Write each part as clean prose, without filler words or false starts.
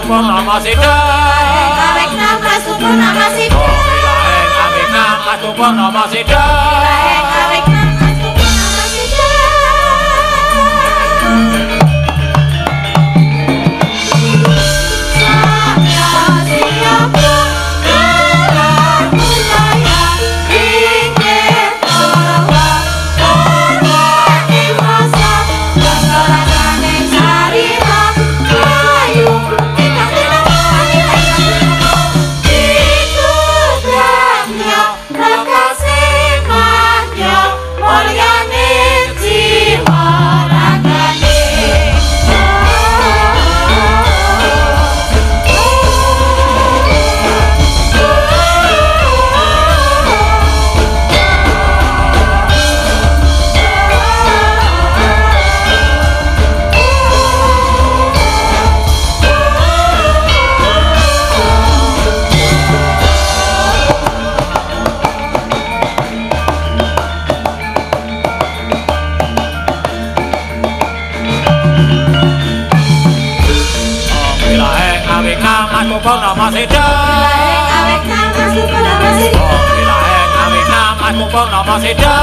Purnama Sida Awek nama Purnama Sida Awek nama Purnama Sida Awek nama Purnama Sida Purnama Sida awek nama Purnama Sida awek nama Purnama Sida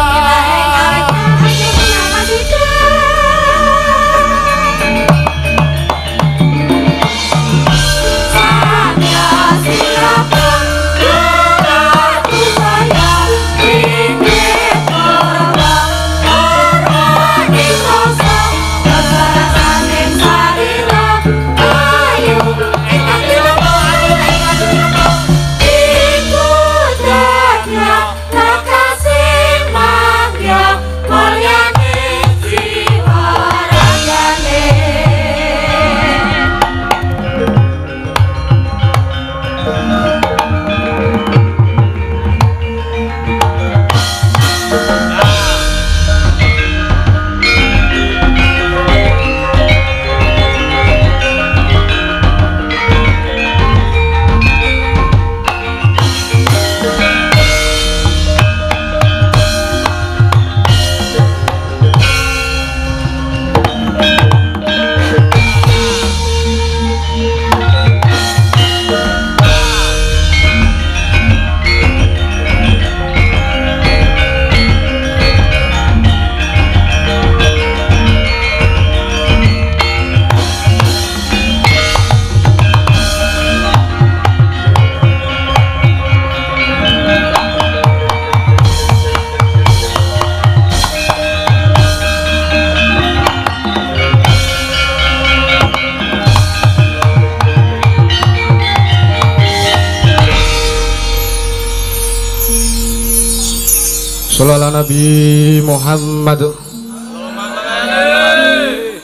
Sallallahu Nabi Muhammad.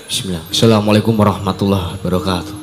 Bismillah. Assalamualaikum warahmatullahi wabarakatuh.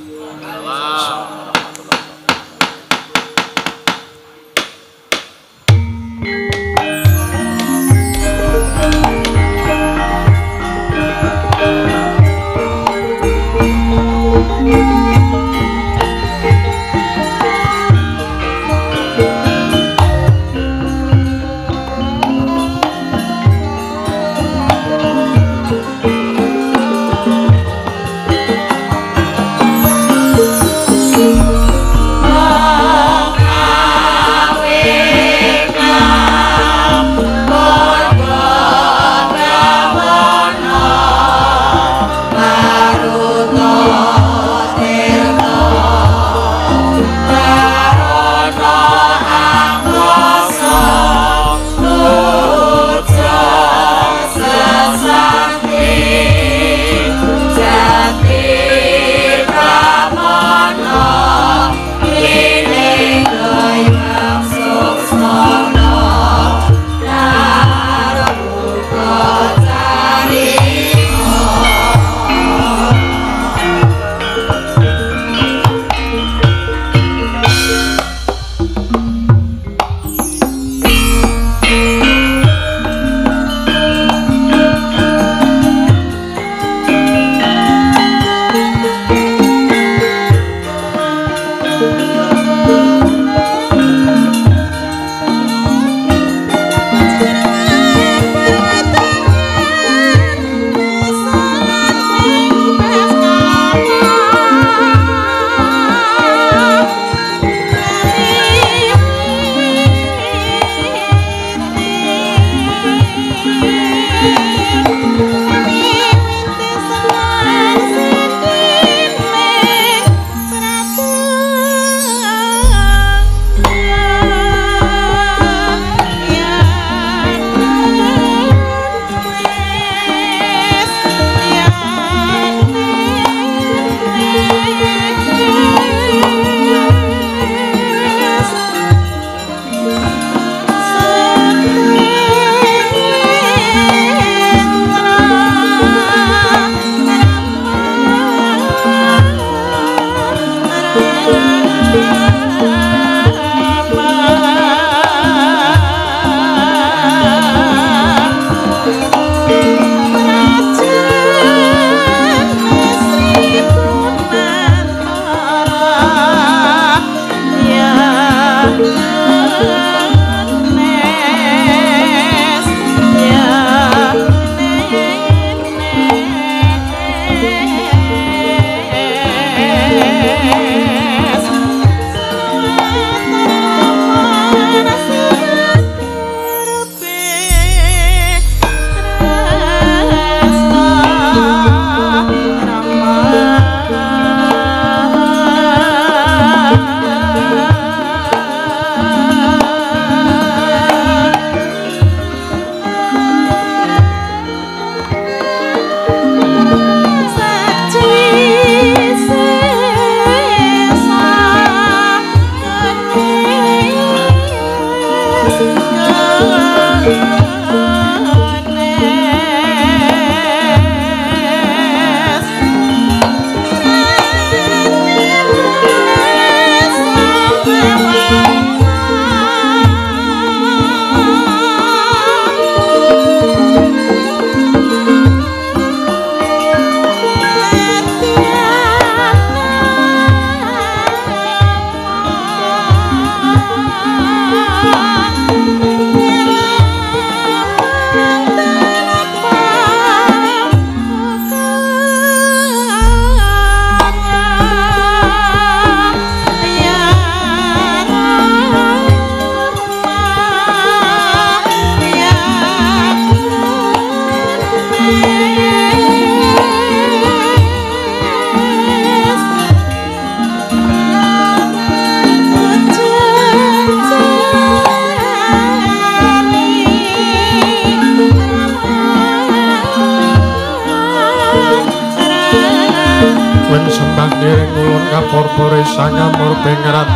Sembah ngiring ulun kaporpore sangamur pengerat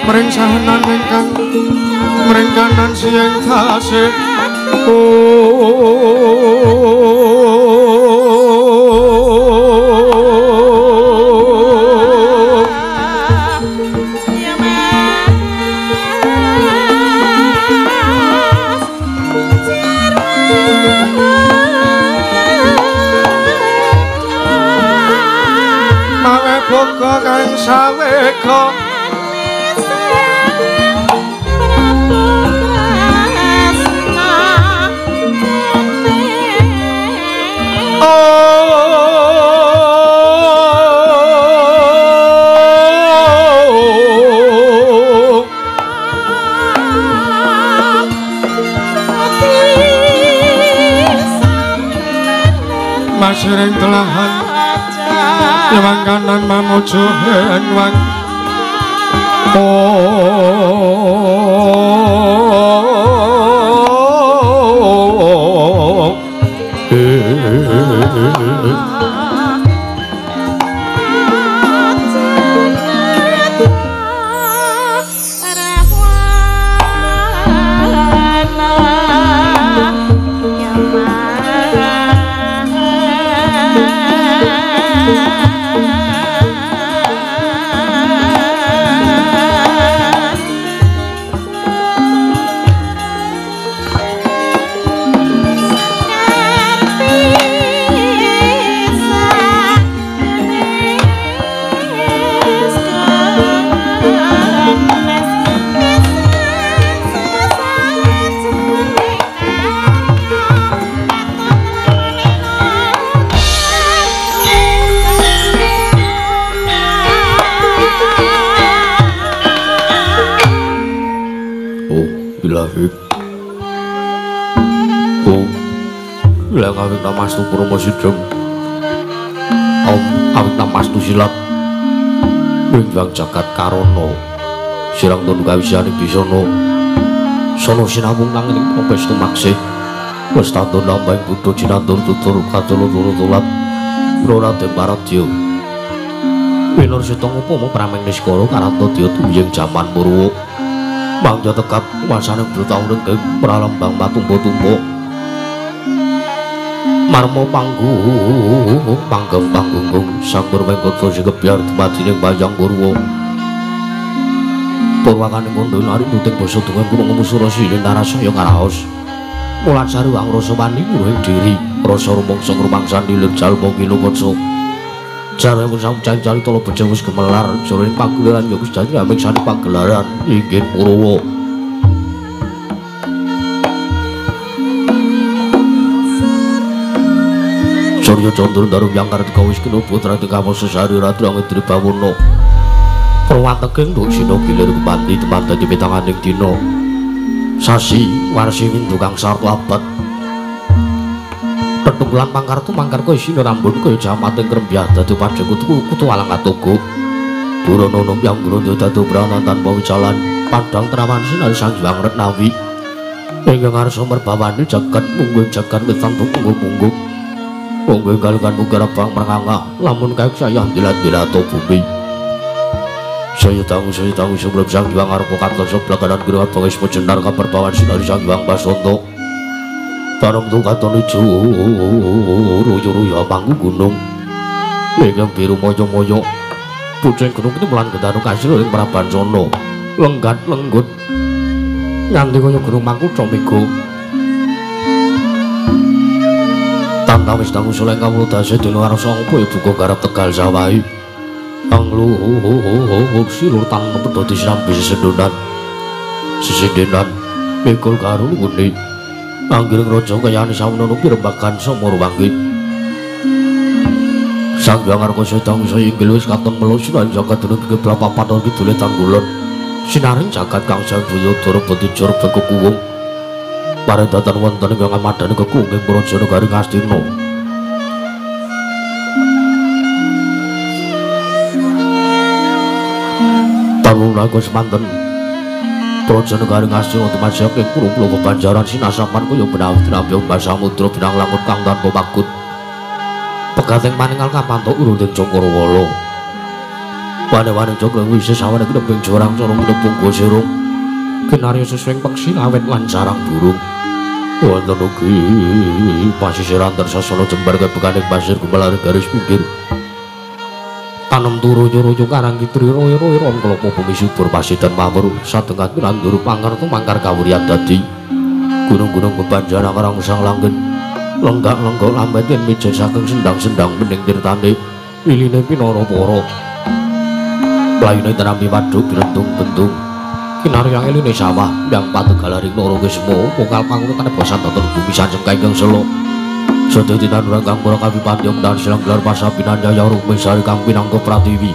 meringsahanan ingkang meringkanan siang tasik mawe boga kang saweka Masering telahan Yewang kanan mamuju henwang Awit namastu Purma Sidhem Om awit namastu silat Ringbang jagat karono Sirang tunu kawisani bisono Sono sinamung nanging propes tumaksih Westandun nambahing budo jinandur tutur katulu turu tulat Rorate Maradya Winur sitong upomo prameng niskoro karanto dia tumiyeng jaman Purwa Mangja tekap masane bertahun ke pralambang matumbo-tumbo Marmo panggung panggeng panggunggung Sanggur mengkotro sikebiar tematining bayang Purwa Purwakaning kondo nari nuting basa dengan kumang musura sini narasaya karaos Mulan sari wang rasa wani muruhing diri Rasa rumangsa ngrumangsan nilir jalma kilukotso Jare musang cancali tolo becewus gemelar Jorin pagelaran yogus jadi amik sani pagelaran Inggih Purwa Surya Candra Darum yang karep kawis kena putra dikawon sesari ratu angin Tribawana Perwateging Duksina gilir kepanti teman dadi pitanganing dina Sasi warsi windu kang sarta abad Tetunggulan pangkartu mangkarko isine rambut kaya jamating krembyah dadi padhe kutu alang atogo Durana nombyang grondo dadi pranan tanpa wicalan padang trawan sinari Sang Hyang Retnawi ingkang ngarsa merbawani jagat mungguing jagat wetan punggung-punggung mungguing kalukan mugarabang merangangah lamun kaek sayah dilat-dilato bumi saya tangu sebelum Sang Hyang arupa kantosa blaganan girahat bangis mejenar kaperbawan sinari Sang Hyang Basanta bareng tu katon ijo ruyo-ruyo panggung gunung ingkang biru moyo-moyo pucing gunung itu melan gedanu kasil ing Prabancana lenggat lenggut nganti kaya gunung Mangkuca Mega tantawis tangu suleng kawula dase dina warsa apa buka garap Tegal Sawahi Anglu silur tanpa pedoti sampai sesedenan mikul karun guni anggiring rojo kayani sawono pirembakan somor wangi sang jangar ko sedang saya inggil wis katon melus lan jagat dunung keblapa padol kidule tanggulon sinaring jagat kang sabuya dara betijur bekukuwung paredatan wonten ing amadane kekunging Praja Negari Ngastina. Taruna iku semanten Praja Negari Ngastina tumasya ing pulo bebanjaran sinasapan kaya benawi trampi umbas samudra binang langut kang tanpa pakut pegateng maninggal kapantuk urunding Cangkrawala wane-wane Cakra wis sawane kedeping jorang cara menepung gosirung kinarya sesuing peksi awet lan sarang burung wonten ugi pasisiran tersasana jembar kebekaning pasir gumelar garis pinggir tanem turu-turu karang kitri royo-royo ron kelapa bumi subur pasidan mawur sadengat pirandur pangertu mangkar kawuryan dadi gunung-gunung bebanjaran karang sang langit lenggak-lenggok lambat yen meja saking sendang-sendang bening tirtane liline pinara-para playune tanami waduk birentung-bentung kinarya eline sawah yang pategalaring loro kesmo mungkal pangunutane bosan tonton bumi sanjeng kangkang selo sedaya tinanurang kang para kawipatyong dan silang gelar pasapinan jaya rukmi sari kang pinangka pratiwi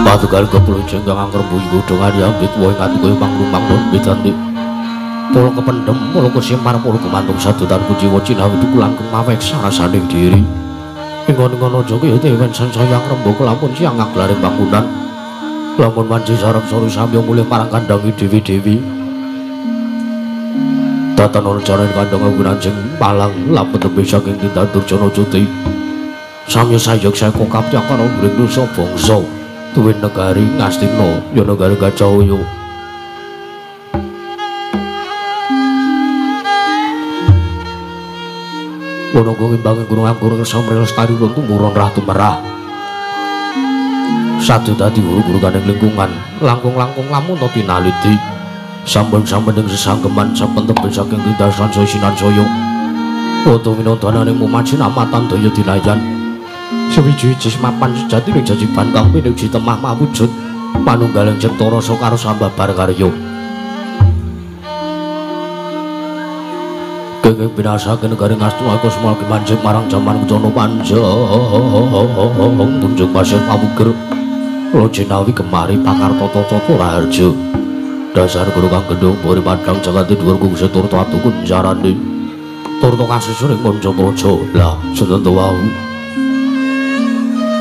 pategal kepuluh jenggang angker buyi godhongan yambit woing ati koyo manglumang non bedane polo kependem polo kesimpar polo kemantung sadutan kujiwa cinawi dukulan kemawek sarasaning diri ingkon-ingkon aja kaya dewen sansayang rembug lampun siang ngaglaring bangunan lamun manci sarep sori samya mulih marang kandhangi dewi-dewi datan ana jaraning kandhang Winanjing Palang lampun tebih saking tindak Durjana Cuti samya sayek saya kokap yang karo mring nusa bangsa tuwin negari Ngastina ya negari Gajahaya Wonogo ngimbanging gunung anggur kersa mrih lestari ron tumuron rah tumerah sadu dadi guru-guru kaning lingkungan langkung-langkung lamun to pinaliti sampun-sampun ing sesanggeman sampun tebel saking tindasan saya sinansaya foto winodananing mumaji amatan daya dilayan sewiji-wiji mapan sejati ning jajiban kang pinuji temah mawujud manunggaling cipta rasa karo sambabar karya kenging binasake negari Ngastina iku semulai manjing marang jaman Kucana Panjang munjung pasir pamugir lo jinawi kemari pakarta-tata Raharja dasar guru kang gendhong bori padhang jagati dhuwur kungsi turta atuku jarane turta kasusuring manca praja lah sedenta wau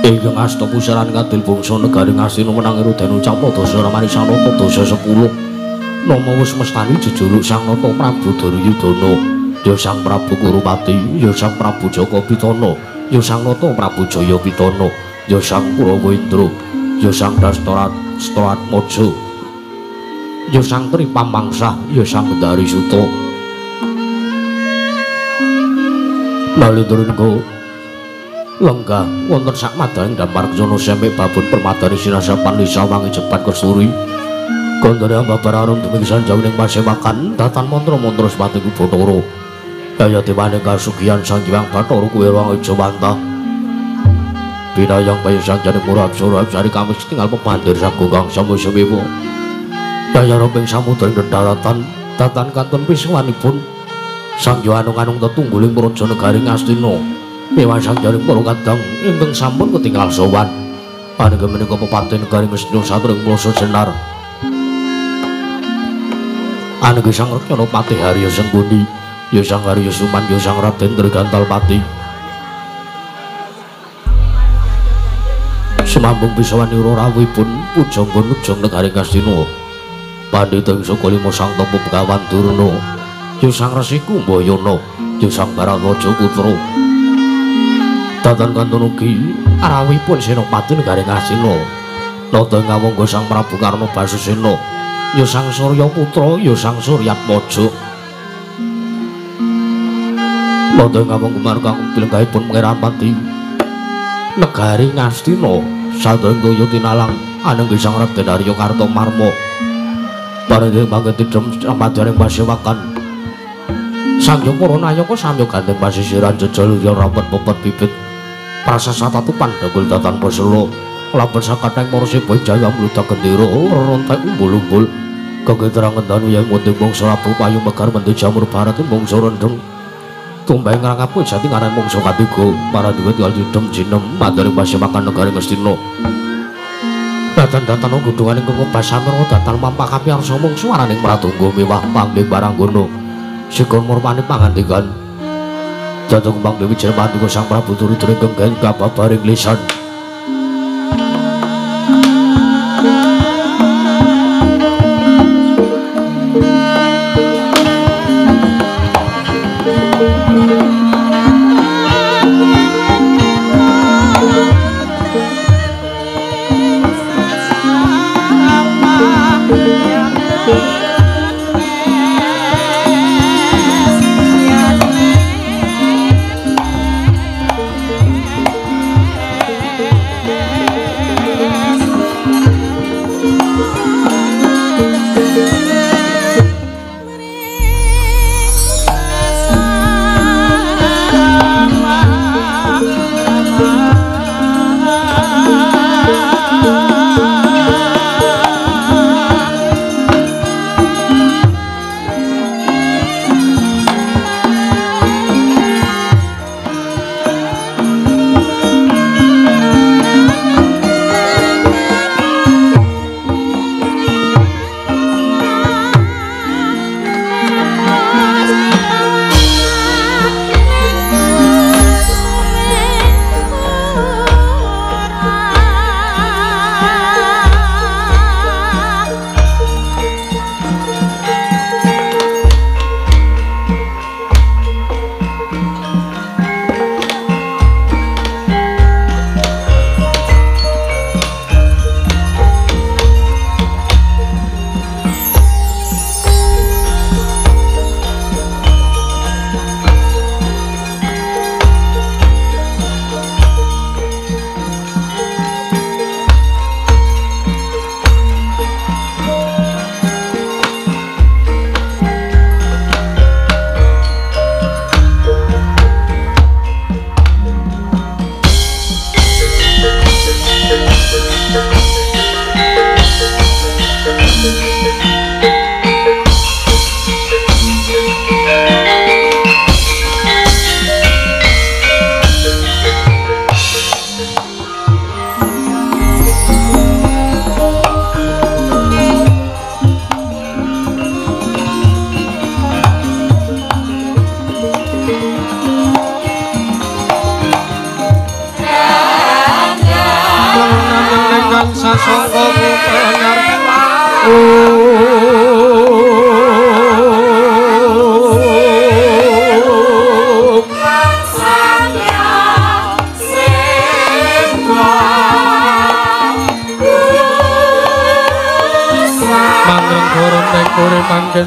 ingkang asta pusaran kadil bangsa negari Ngastina menang Rudenu Campadasa ramani sanata dasa 10 nama wis mestani jejuluk Sang Nata Prabu Duryudana ya Sang Prabu Kurupati ya Sang Prabu Jaka Pitana ya Sang Nata Prabu Jaya Pitana ya Sang Kurawa Indra ya Sang Dastaratmaja ya Sang Tri Pamangsah ya Sang Gendari Suta nalindurengga lenggah wonten sak madaning dampar Jana Semik babon permadani sinasapan lisa wangi cepat kesuri kandhane ambabar arum duming sanjawining pasewakan datan mantra-mantra sepatiku Bathara daya dewane kasugihan Sang Hyang Bathara kuwi wangi Jawanta binayang bayu sanjane murab surab sari kamis tinggal pemandir sagung kang samusewewa daya romping samudra ing daratan datan kantun piswanipun Sang Hyang Anung tetungguling Praja Negari Ngastina miwah sang jaring para kadang ingkang sampun ketinggal sowan paningga menika Pepati Negari Ngastina satring plasa jenar anggih Sang Rekyana Pati Harya Sengguni ya Sang Harya Suman ya Sang Raden Trigantalpati semambung bisawanira rawuhipun pujangga nujung negari Ngastina pandhita ing saka lima Sang Tampa Begawan Durna ya Sang Resi Kumbayana ya Sang Bhararaja Putra datan kantun ugi rawuhipun Senopati negari Ngastina nata ngawangga Sang Prabu Karna Basusena ya Sang Surya Putra ya Sang Suryatmaja nata ngawangga marang pilengahipun Pangeran Pati negari Ngastina sadaya tinalang anenggih Sang Raden Arya Kartamarma paring mangke tidhem amadaning pasewakan Sangyong para nayaka samya gandeng pasisiran jejal ya rampet popot bibit prasasa tatupan dagul datan paselo lampun sakateng marsi boy jaya mludak gendera rontek umbul-umbul kegeterang ngendanu yang munding mongso rabu payung megar mendi jamur barat mongso rendeng tumbang ngrangapu jati ngaran mongso katiga para duwit kal jidem jinem mandari pasya makan negari Ngastina datan-datan gudungan ingkang kebasamira datal mampah kapi arsa mongso araning pratungga miwah panggih baranggono sikon murmani pangandikan jatuh kembang Dewi Jermantika sang Prabu turut ringkeng kababaring lisan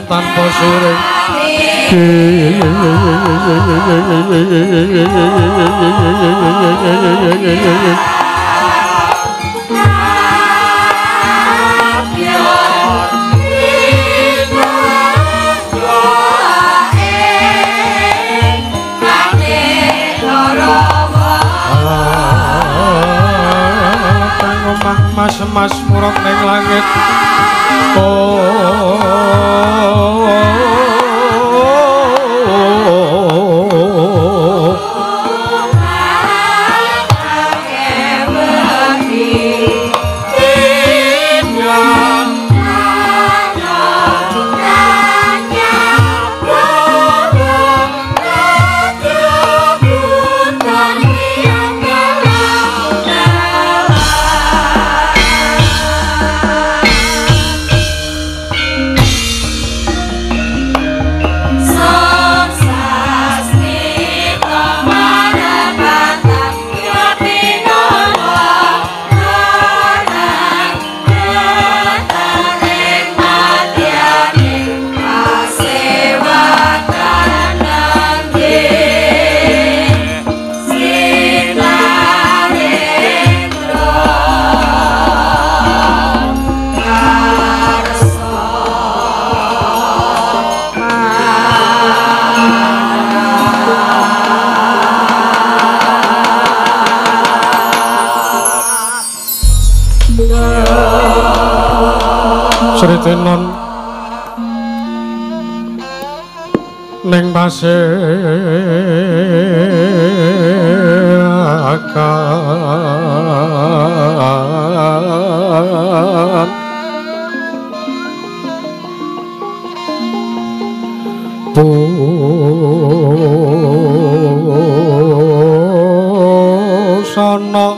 tanpa suring mas murok ning langit Sritenon ning paseakan busana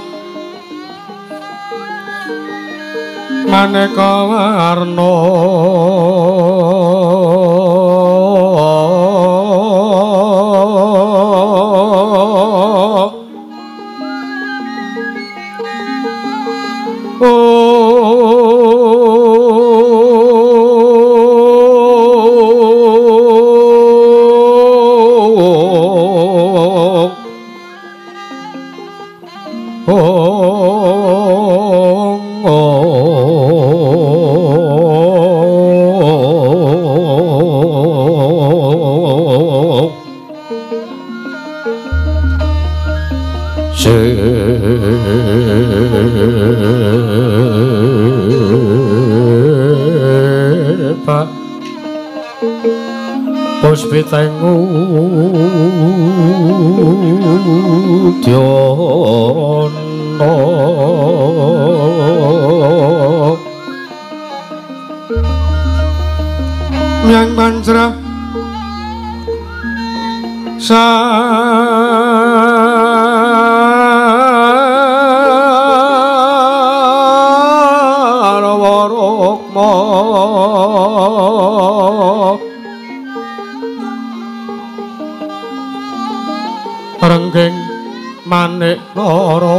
maneka warna Pak Puspitengu Dyono Myang Pancrah Sarwarokma Rengging manik nara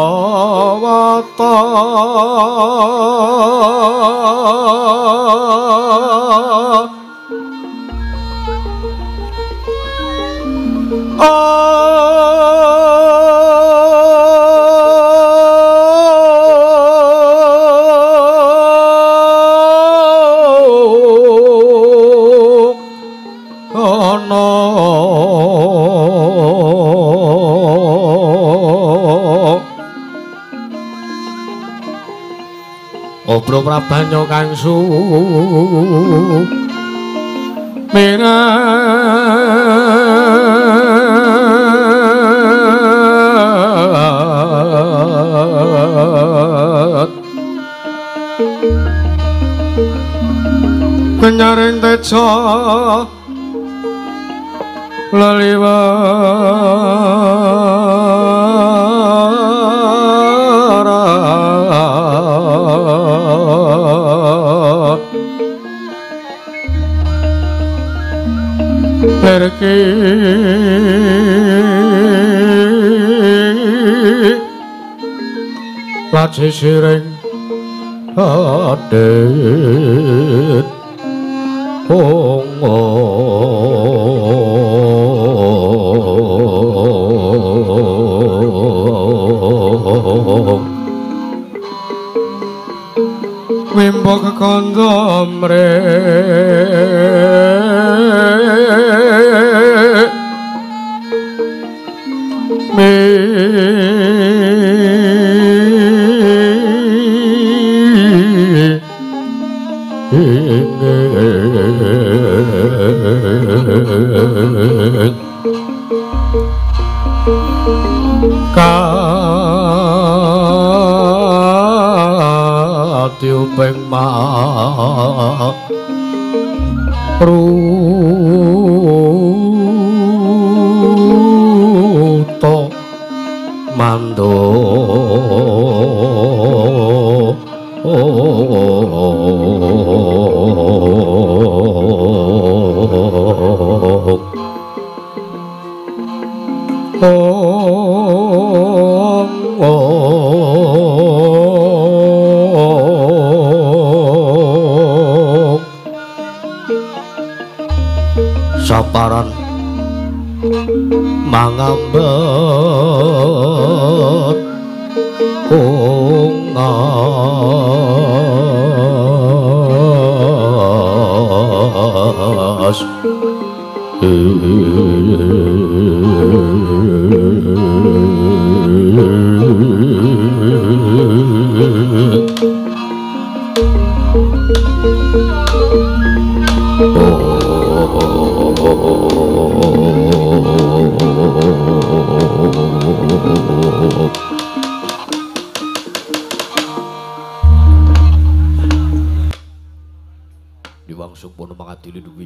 Narawata Obro Prabanyo kang sumirat kenyaring teca laliwarat pergi laji siring adet Wimbo kekondo mrek tiupeng maruto mando saparan mangambet ungas diwangsung pono mangadili duwi.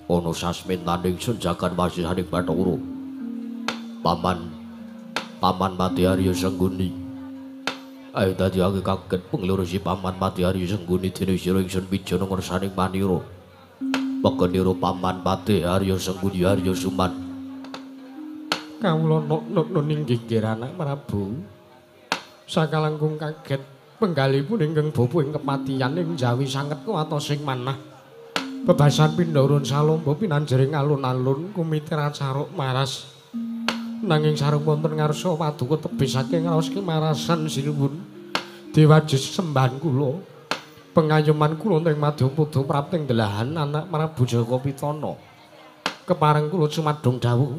Ono sasmintaning senjakan wasisaning Bathara. Paman Mati Arya Sengguni. Ayo dadi aku kaget penglurusi Paman Mati Arya Sengguni dene sira ingsun wijana ngersaning manira. Pekenira Paman Mati Arya Sengguni Arya Suman. Kawula ninggih anak Prabu. Sakalangkung kaget penggalipun ingkang bapa ing kematian ing Jawi sanget kuwatos sing manah. Bebasan Pindharun Salomba pinanjering alun-alun kumitra caruk maras. Nanging sareng wonten ngarsa paduka tebih saking raos kemarasan sinuwun. Diwajis sembahan kula. Pengayoman kula ing Madyapada prapting delahan anak Prabu Jaka Pitana. Kepareng kula sumadong dawuh.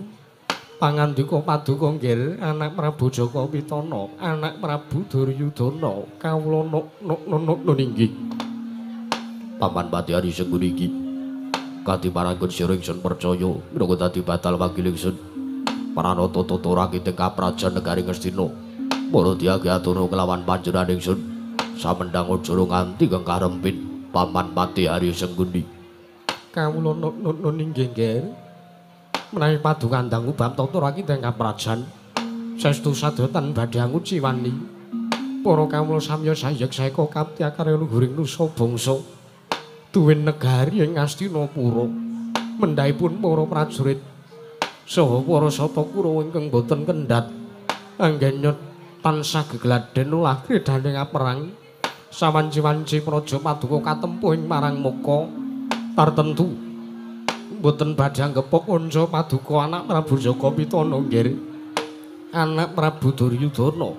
Pangandika paduka nggih anak Prabu Jaka Pitana, anak Prabu Duryudana kawula ninggih. Paman Mati Arya Sengguni iki kanthi marangken sira ingsun percaya minangka dadi batal wakil ingsun Pranata tata rakiting kaprajan negari Ngastina. Para diage atuna kelawan panjenengan ingsun samendang aja nganti kang karempin Paman Mati Arya Sengguni. Kawula ninggih nggih. Menawi paduka ndang ubam tata rakiting kaprajan saestu sadotan badhe anguci wani. Para kawula samya sayeksa kapti akare luhuring nusa bangsa. Duwin negari ing Astinapura. Mendhaipun para prajurit saha para sata Kurawa ingkang boten kendhat anggen tansah gegladen ulah kredaning perang sawanci-wanci praja paduka katempuh ing marang muka tartentu boten badhe anggepok kanca paduka anak Prabu Jaka Pitana nggih anak Prabu Duryudana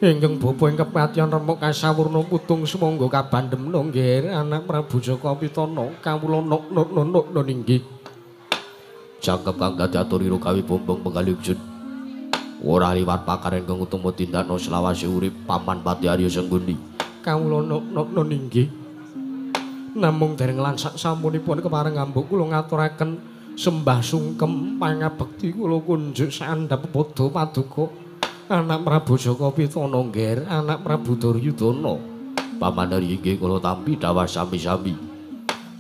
ingkang bapa ing kepatihan remuk kasawurna putung sumangga kabandhem nggih anak Prabu Jaka Pitana kawula ninggih jangkep kang dadi aturira gawe bombong penggalih Jun ora liwat pakar ingkang utama tindakna selawase urip Paman Mati Arya Sengguni kawula ninggih namung dereng lansak sampunipun kepareng ambuk kula ngaturaken sembah sungkem pangabekti kula kunjuk saandhap padha paduka anak Prabu Jaka Pitana nggih anak Prabu Duryudana Paman Arya inggih kula tampi dawuh sami-sami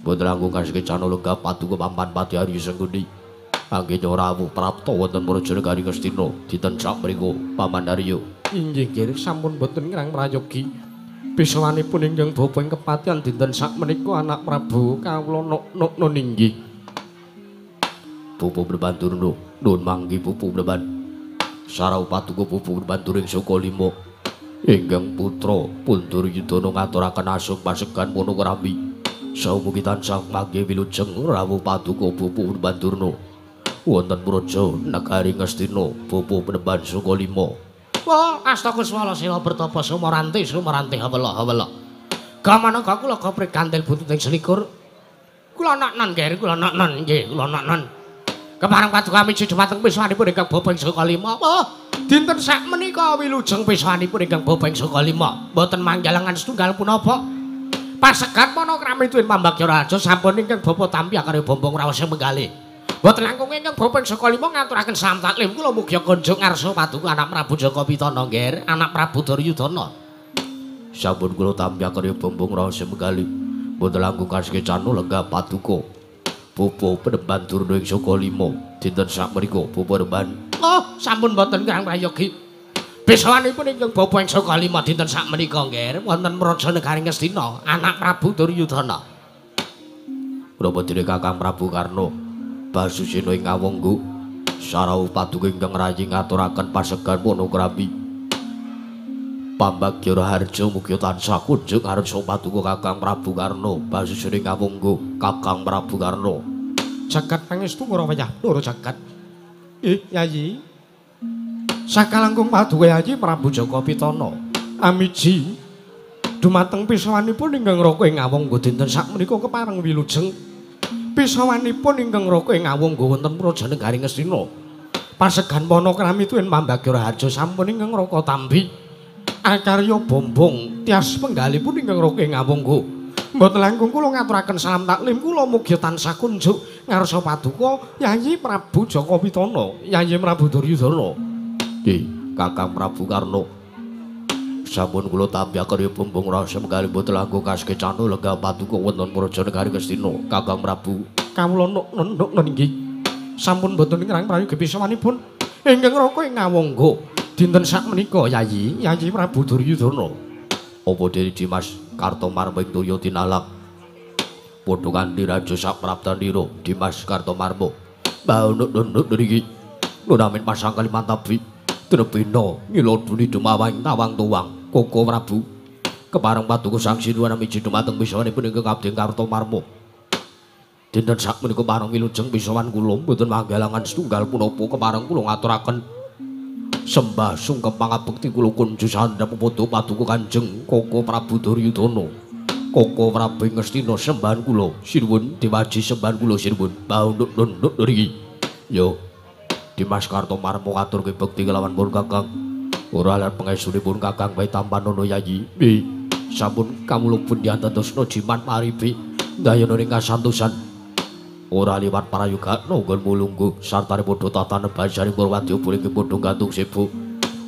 boten langkung kasengkecana lenggah paduka Paman Mati Arya Sengguni anggen rawuh prapta wonten praja negari Ngastina dinten sak mriku Paman Arya inggih nggih sampun boten ngrang prayogi bisawanipun ingkang bapa ing kepatihan dinten sak menika anak Prabu kawula ninggih Pupu Brebanturna nuwun manggi Pupu Breban sarau paduka Pupu Brebanturing Sukalima ingkang putra Duryudana ngaturaken asung pasegan Monokrambi saumugi tansah manggi wilujeng rawuh paduka Pupu Brebanturna wonten praja negari Ngastina Pupu Breban Sukalima. Wah, astaga swala sila bertapa sumaranti hawala. Gamana kula gopre kantil bututing selikur. Kula naknan nggih, kula naknan. Kepareng paduka miji dhumateng piswanipun ingkang bapa ing Sukalima. Wah, dinten sak menika wilujeng piswanipun ingkang bapa ing Sukalima. Mboten manggalangan setunggal punapa. Pasegat Monokrami tuwin Pambagya Raja sampun ingkang bapa tampi akare bombong raos menggalih. Boten langkung ingkang bapa ing Sukalima ngaturaken salam taklim kula mugi kunjuk ngarsa paduka anak Prabu Jaka Pitana nggih anak Prabu Duryudana. Sampun kula tampi akare bombong raos menggalih. Boten langkung kasengkecana lenggah paduka Pupu Brebanturna ing Sukalima dinten sak menika Pupu Breban. Oh, sampun boten ngrang prayogi. Bisawanipun ingkang bapa ing Sukalima dinten sak menika nggih wonten praja negari Ngastina anak Prabu Duryudana. Prapadene Kakang Prabu Karna Basusena ing Awangga sarau paduka ingkang rayi ngaturaken pasegan Monokrami. Pambagya Raharja mugi tansah kunjung ngarsa paduka Kakang Prabu Karna Basusena ing Awangga Kakang Prabu Karna. Jagat pangestu ora wayah loro jagat. Yayi. Sakalangkung paduka Yayi Prabu Jaka Pitana. Amiji dumateng pisawanipun ingkang raka ing Awangga dinten sak menika kepareng wilujeng pisawanipun ingkang raka ing Awangga wonten praja negari Ngastina. Pasegan Monokrami tuwin Pambagya Raharja sampun ingkang raka tampi akarya bombong tias penggalipun ingkang raka ing Awangga. Mboten langkung kula ngaturaken salam taklim kula mugi tansah kunjuk ngarsa paduka Yayi Prabu Jaka Pitana, Yayi Prabu Duryudana. Kakang Prabu Karna. Sampun kula tambyaken bumbung rasa menggali boten langkung kaske canu lega paduka wonten Praja Negari Ngastina Kakang Prabu. Kawula nuk nggih. Sampun boten ngrang prayogi pisawanipun ingkang raka ing ngawangga dinten sakmenika Yayi Prabu Duryudana. Apa dene Dimas Kartomarma ing toya tinalak padha kanthi raja sapraptanira Dimas Kartomarma. Baunuk niki nunamin pasang Kalimantabi Drepina nyiloduni dumawang tawang tuwang Koko Prabu kepareng paduka Sang Sinuwun miji dumateng pisawanipun ingkang Abdi Kartomarma. Dinten sakmenika pareng wilujeng pisawan kula mboten manggalangan setunggal punapa kepareng kula ngaturaken sembah sungkem pangabekti kula kunju sandhap padha paduka Kanjeng Koko Prabu Duryudana. Koko Prabu Ngastina sembahan kula sinuwun diwaji sembahan kula sinuwun baunuk niki. Yo Dimas Kartomarma ngaturke bekti kelawan pun Kakang. Ora lan pengesunipun Kakang bae Tampanono Yayi. Sampun kawula pun diantosna jimat maribi dayana ing kasantosan. Ora liwat parayoga nonggon mulunggu sartane padha tatanem basane Purwadya boleh padha gantung sibuk.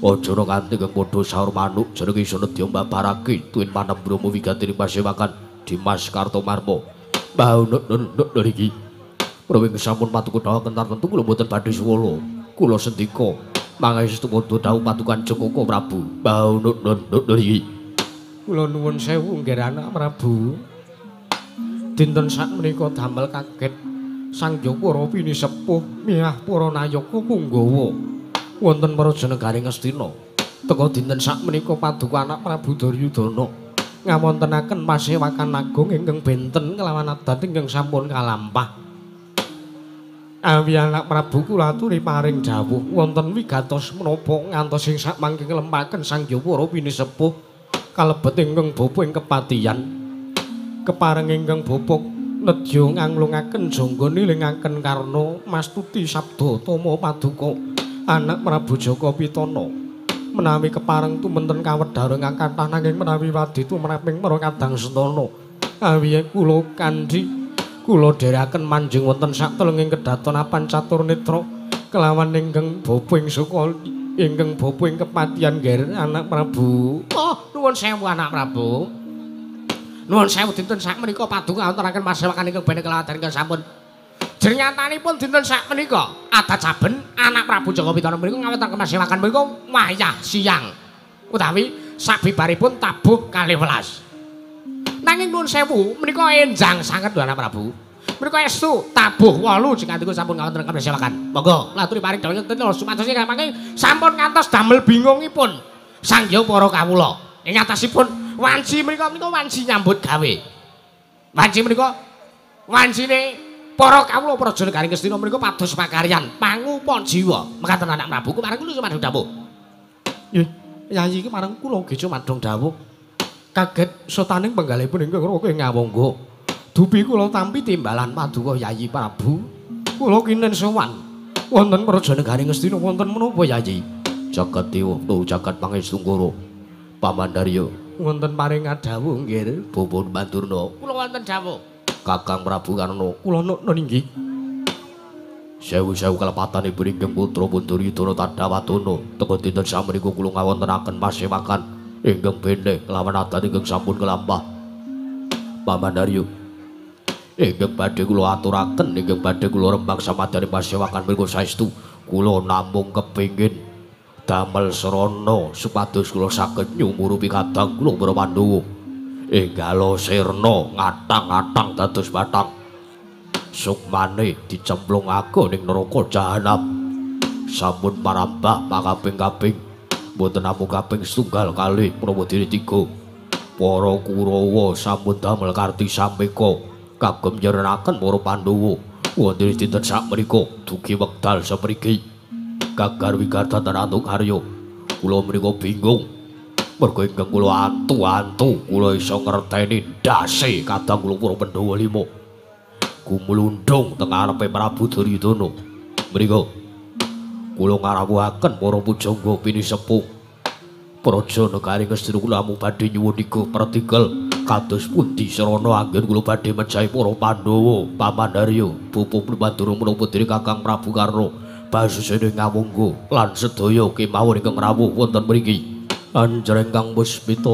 Aja ora kanthi kang padha saur manuk jenenge isa nedya mbabarake tuwin panembromo wigatine pasewakan Dimas Kartomarma. Baunuk niki. Prawing sampun patuku dawuh kentar tentu kula mboten badhe suwala. Kula sendika mangestu padha dawuh patukan Joko Prabu. Baunuk niki. Kula nuwun sewu nggih anak Prabu. Dinten sakmenika damel kaget Sang Jawara pinisepuh miyah para nayaka Punggawa wonten Praja Negari Ngastina. Teka dinten sakmenika paduka anak Prabu Duryudana ngawontenaken pasewakan agung ingkang benten kelawan adat ingkang sampun kalampah. Awi anak Prabu kula aturi paring dawuh wonten wigatos menapa ngantos ing sakmangke nglempaken Sang Jawara pinisepuh kalebet ingkang bapa ing kepatihan. Kepareng ingkang bapa nedya nganglungaken jangga nilingaken karna mastuti sabda tama paduka anak Prabu Jaka Pitana. Menawi kepareng tumenten kawedhareng kathah nanging menawi wadi tumraping para kadang sentana. Awi kula kanthi kula dherekaken manjing wonten saktelenging kedatonapan catur netra kelawan ingkang bapa ing suka ingkang bapa ing kepatihan ngger anak Prabu. Oh, nuwun sewu anak Prabu. Nuwun sewu dinten sakmenika paduka wontenaken pasewakan ingkang bene kelawatan ingkang sampun. Jernyatanipun dinten sakmenika adat saben anak Prabu Jaka Pitana menika ngawontenaken pasewakan menika wayah siang utawi sabibaripun tabuh 12. Nanging nuwun sewu menika enjang sanget lho anak Prabu. Menika estu tabuh 8 jeng kanthi sampun ngawontenaken pasewakan. Monggo laturi paring dawuh ngeten supados mangke sampun ngantos damel bingungipun sangya para kawula. Ing atasipun wanci menika wanci nyambut gawe. Wanci menika wancine para kawula Praja Negari Ngastina menika pados pakaryan pangupa jiwa. Mekaten anak Prabu kemareng kula sumadong dawuh. Nggih, Yayi iki marang kula nggih sumadong dawuh. Kaget sotaning penggalipun ingkang raka ing ngawangga. Dupi kula tampi timbalan paduka Yayi Prabu. Kula kinten sowan wonten Praja Negari Ngastina wonten menapa Yayi? Jagat dewa jagat pangestu Pamandarya wonten paring dawuh nggih Bapa Mandurna. Kula wonten dawuh. Kakang Prabu Karna kula nggih. Sewu-sewu kalepatanipun ingkang putra Duryudana Tadawatana teka dinten sakmenika kula ngawontenaken pasewakan ingkang bene kelawan adat ingkang sampun kelampah. Pamandarya ingkang badhe kula aturaken ingkang badhe kula rembang samadyaning pasewakan menika saestu kula namung kepingin damel srana supados kula saged nyumurupi kadang kula para Pandhawa enggalo sirna ngatang-atang dados bathang sukmane dicemplungake ning neraka jahanam sampun marambah makaping-kaping mboten namung kaping setunggal kalih Prawadini 3 para Kurawa sampun damel karti sampeka kagem nyerenaken para Pandhawa wonten dinten sakmenika dugi wekdal sapriki Gagar wigatatan antuk harya kula menika bingung merga ingkang kula antu-antu kula iso ngerteni ndase kadang kula para Pandhawa 5 gumlundhung teng arepe Prabu Duryudana menika kula ngarawuhaken para pujangga pinisepuh Praja Negari Ngastina kula mung badhe nyuwun iku partikel kados pundi sarana anggen kula badhe mejahi para Pandhawa Pamandarya Bapa Mandura menapa diri Kakang Prabu Karna basusane ngawungga lan sedaya kemawon ingkang rawuh wonten mriki. anjreng kang puspita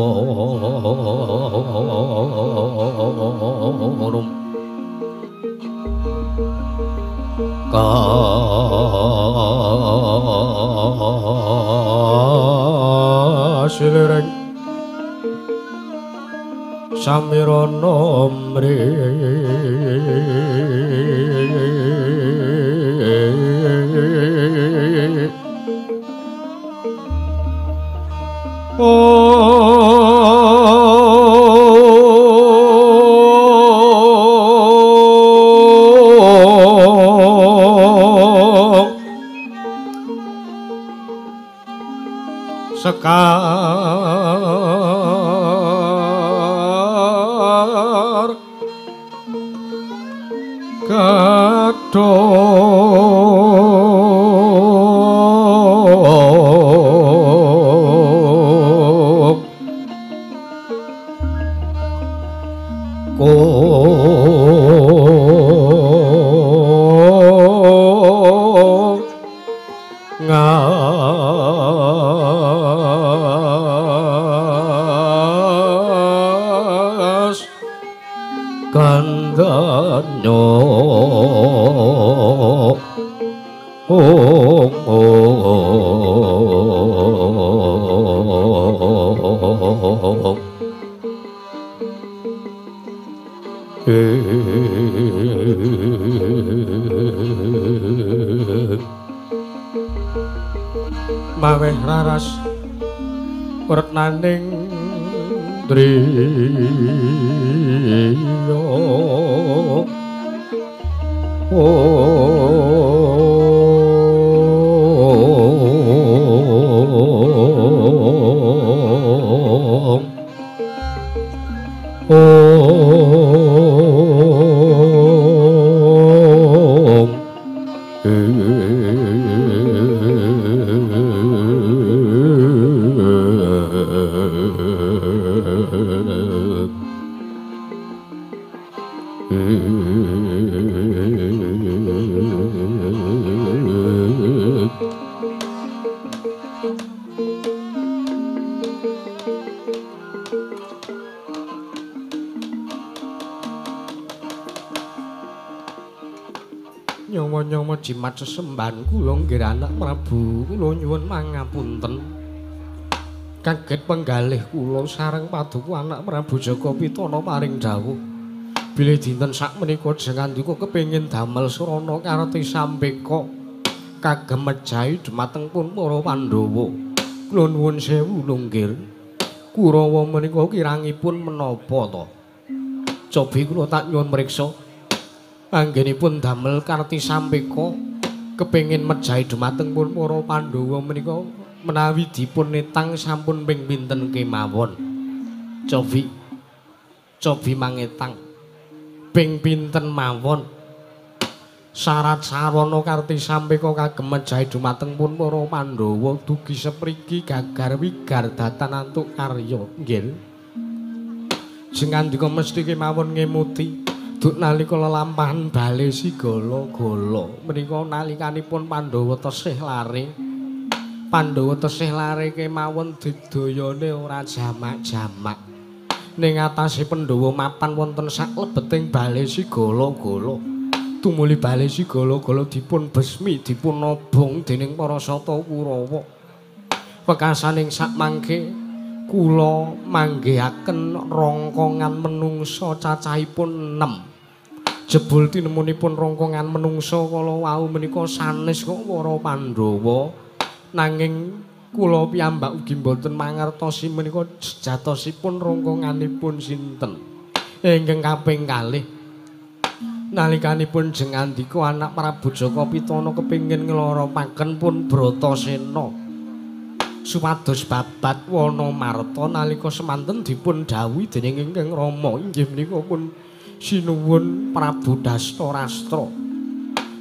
kasilireng samirana mri sekar kadhok ngas kandhanya maweh raras retnaning driya nyawa-nyawa jimat sesembahan kula nggih anak Prabu kula nyuwun mangapunten kaget penggalih kula sareng paduka anak Prabu Jaka Pitana paring dawuh bilih dinten sakmenika jengandika kepengin damel surana kareti sampeka kagem mejahi dhumateng pun para Pandhawa kula nuwun sewu lunggir Kurawa menika kirangipun menapa to cobi kula tak nyuwun mriksa anggenipun damel karti sampeka kepengin mejahi dhumateng pun para Pandhawa menika menawi dipun netang sampun ping pinten kemawon cobi mangetang ping pinten mawon syarat sarana karti sampeka kagem mejahi dhumateng pun para Pandhawa dugi sepriki gagar wigar datan antuk karya nggih jengandika mesti kemawon ngemuti duk nalika lelampahan bale sigala-gala menika nalikanipun Pandhawa tesih lare kemawon digdayane ora jamak-jamak ning atase Pandhawa mapan wonten saklebeting bale sigala-gala tumuli bale sigala-gala dipun besmi dipun nobong dening para sata Kurawa wekasaning sakmangke kula manggihaken rongkongan menungsa cacahipun 6 jebul tinemunipun rongkongan menungsa kala wau menika sanes kok para Pandhawa nanging kula piyambak ugi boten mangertosi menika sejatosipun rongkonganipun sinten ingkang kaping kalih nalikanipun jengandika anak Prabu Jaka Pitana kepingin ngloropaken pun Bratasena supados babat wana marta nalika semanten dipun dawuhi dening ingkang Rama inggih menika pun sinuwun Prabu Dastarastra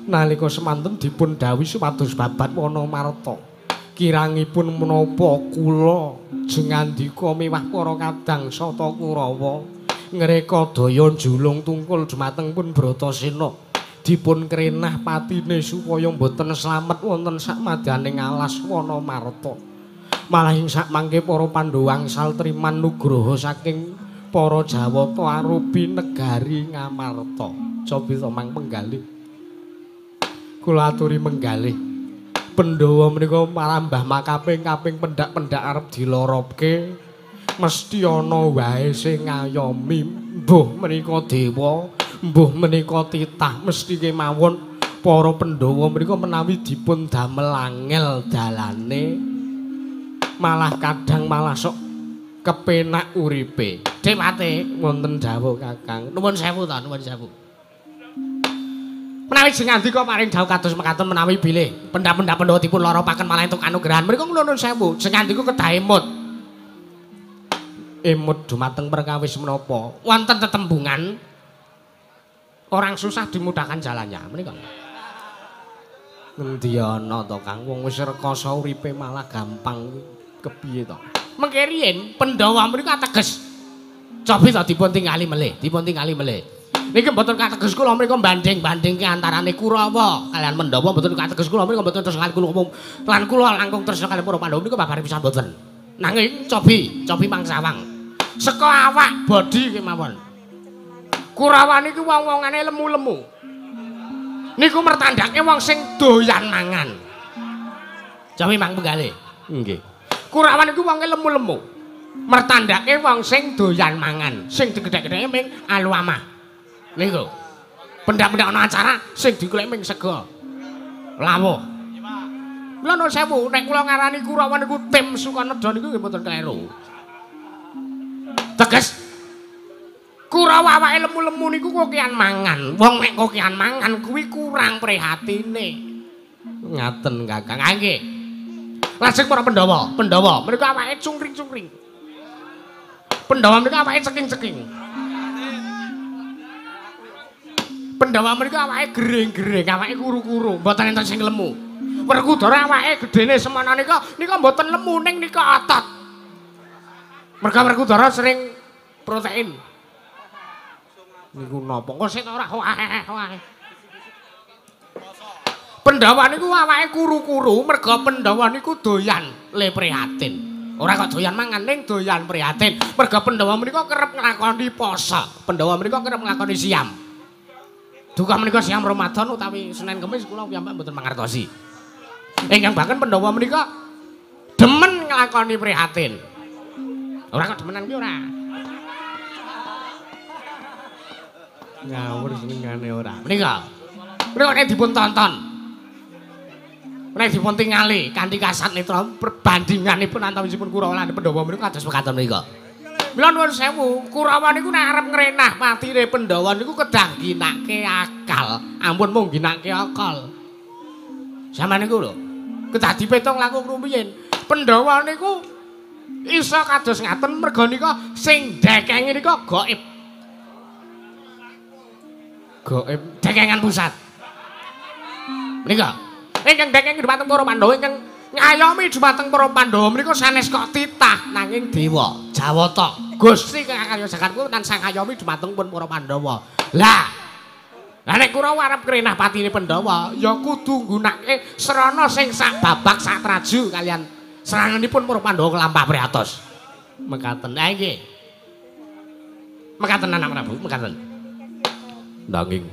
nalika semanten dipun dawuhi supados babat wana marta kirangipun menapa kula jengandika miwah para kadang sata Kurawa ngreka daya julung tungkul dhumateng pun Bratasena dipun krenah patine supaya boten slamet wonten sakmadyaning alas wana marta Malah ing sak mangke para Pandhawa angsal triman nugraha saking para Jawata arupi negari Ngamarta. Cobi to mang penggalih. Kula aturi menggalih. Pandhawa menika marambah makaping-kaping pendak-pendak arep diloropke mesti ana wae sing ngayomi. Mbuh menika dewa, mbuh menika titah mesti kemawon para Pandhawa menika menawi dipun damel angel dalane malah kadang malah sok kepenak uripe. Dewate wonten dawuh Kakang. Nuwun sewu ta, nuwun sewu. Menawi sing ngandika paring dawuh kados mekaten menawi bilih pendak-pendak Pandhawa dipun loropaken malah entuk kanugrahan. Mriku nuwun sewu. Sing ngandika kedah emut. Emut dumateng perkawis menapa? Wonten tetembungan orang susah dimudahkan jalannya. Menika. Ngendi ana to Kang wong wis rekoso uripe malah gampang kepiye to? Mengke riyen Pandhawa mriku ateges. Cobi to dipun tingali melih, dipun tingali melih. Niki mboten kateges kula mriku banding-bandingke antarane Kurawa kalian Pandhawa mboten kateges kula mriku mboten terus kali kula lan kula langkung tresna kaliyan para Pandhawa niku babare pisan mboten. Nanging cobi mangsawang. Seka awak bodi kemawon. Kurawa niku wong-wongane lemu-lemu. Niku mertandake wong sing doyan mangan. Cobi mang penggalih. Nggih. Kurawa niku wonge lemu-lemu. Mertandake wong sing doyan mangan, sing digedhek-gedheke ming aluamah. Niku. Pendak-pendak ana acara sing digolek ming sega. Lawuh. Kula nuwun sewu, nek kula ngarani Kurawa niku tim Sukaneda niku nggih mboten kleru. Teges Kurawa awake lemu-lemu niku kokean mangan. Wong nek kokean mangan kuwi kurang prihatine. Ngaten Kakang. Nggih. Lajeng para Pandhawa menika awake cungkring-cungkring. Pandhawa menika awake ceking-ceking. Pandhawa menika awake gering-gering, awake kuru-kuru, mboten enten sing lemu. Werkudara awake gedene semana nika mboten lemu ning nika otot. Merga Werkudara sering protein. Niku napa? Kok sik ora wae. Pandhawa niku awake kuru-kuru, merga Pandhawa niku doyan le prihatin. Ora kok doyan mangan ning doyan prihatin. Merga Pandhawa menika kerep nglakoni poso. Pandhawa menika kerep nglakoni siam. Duka menika siam Ramadan utawi Senin Kamis kula piyambak mboten mangertosi. Ingkang bahkan Pandhawa menika demen nglakoni prihatin. Ora kok demenan ki ora. Ngawur senengane ora. Menika nek dipun tonton. Nek dipun tingali kanthi kasat netra perbandinganipun antawisipun Kurawa lan Pandhawa menika kados mekaten menika. Mila nuwun sewu, Kurawa niku nek arep ngrenah patine Pandhawa niku kedah ginake akal. Ampun mung ginake akal. Samane niku lho, kedah dipetung langkung rumiyin. Pandhawa niku iso kados ngaten merga nika sing dekengi nika gaib. Gaib dekengan pusat. Menika ingkang dekengi dhumateng para Pandhawa ingkang ngayomi dhumateng para Pandhawa menika sanes kok titah nanging dewa Jawata Gusti Kakang Jagatku lan sang ngayomi dhumateng pun para Pandhawa. Lah nek Kurawa arep krenah patine Pandhawa ya kudu nggunakake srana sing sak babak sak traju kalian seranganipun para Pandhawa kelampah priatos. Mekaten. Ha nggih. Mekaten anak Prabu, mekaten. Nanging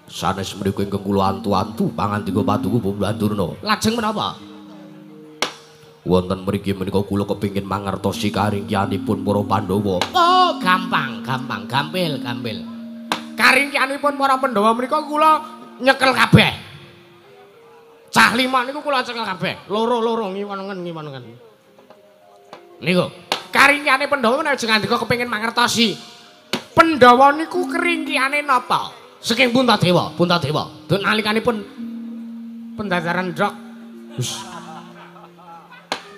sanes mriku ingkang kula antu-antu pangandika Paduka Bambandurna. Lajeng menapa? Wonten mriki menika kula kepingin mangertosi karingkianipun para Pandhawa. Oh, gampang, gampil. Karingkianipun para Pandhawa menika kula nyekel kabeh. Cah lima niku kula cekel kabeh. Loro-loro ngiwon-ngiwon. Niku. Karingkiane Pandhawa menawi ngandika kepengin mangertosi. Pandhawa niku keringkiane napa? Saking Puntadewa. Dun nalikanipun pendadaran drog.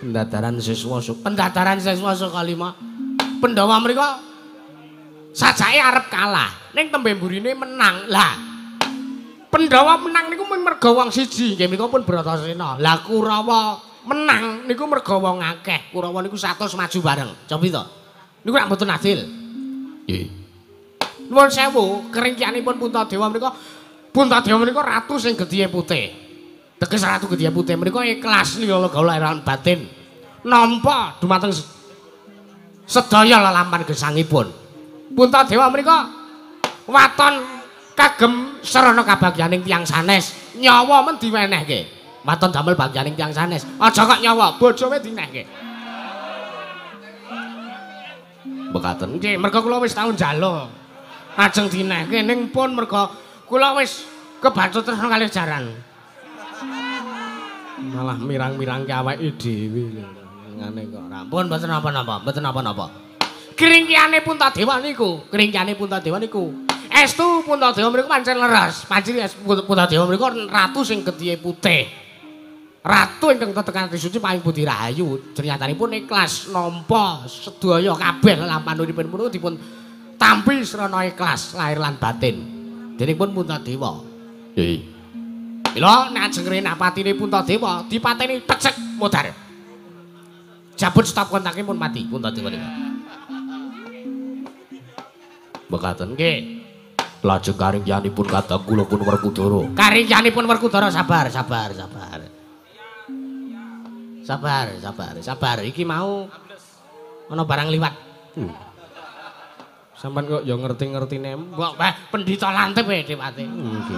Pendadaran siswa kalima. Pandhawa menika sajake arep kalah, ning tembe mburine menang. Lah Pandhawa menang niku mung merga wong siji, nggih menika pun Bratasena. Lah Kurawa menang niku merga wong akeh. Kurawa niku 100 maju bareng. Cobi to. Niku rak mboten adil. Nggih. Nuwun sewu, keringkianipun Puntadewa menika ratu sing gedhiye putih. Teges ratu gedhiye putih menika ikhlas nira gaul lahiran batin. nampa dumateng sedaya lelampahan gesangipun. Puntadewa menika waton kagem sarana kabagyaning tiyang sanes. Nyawa men diwenehke. Waton damel bagyaning tiyang sanes. Aja kok nyawa bojowe dinehke. Mekaten nggih, merga kula wis tau njaluk. Ajeng dinehke ning pun merga kula wis kebacut tresna kalih jaran. Malah mirang-mirangke awake dhewe lho. Ngene kok. Rampun mboten napa-napa, mboten napa-napa. Kringkiyane Puntadewa niku, estu Puntadewa mriku pancen leres. Pancen Puntadewa mriku ratu sing gedhe putih. Ratu ingkang tetekan ati suci paling budi rahayu. Ternyatipun ikhlas nampa sedaya kabeh lampanipun punika dipun tampi srana ikhlas lahir lan batin. Denipun Puntadewa. Nggih. Mila nek ajeng renapatine Puntadewa dipateni pecek modar. Jabut stop kontakipun mati Puntadewa niku. Mekaten nggih. Lajeng karingyanipun kadang kula pun Werkudara. Karingyanipun Werkudara sabar. Sabar. Iki mau ana barang liwat. Sampeyan kok ya ngerti-ngertine. Mbok pendhita lantip dewate. Nggih.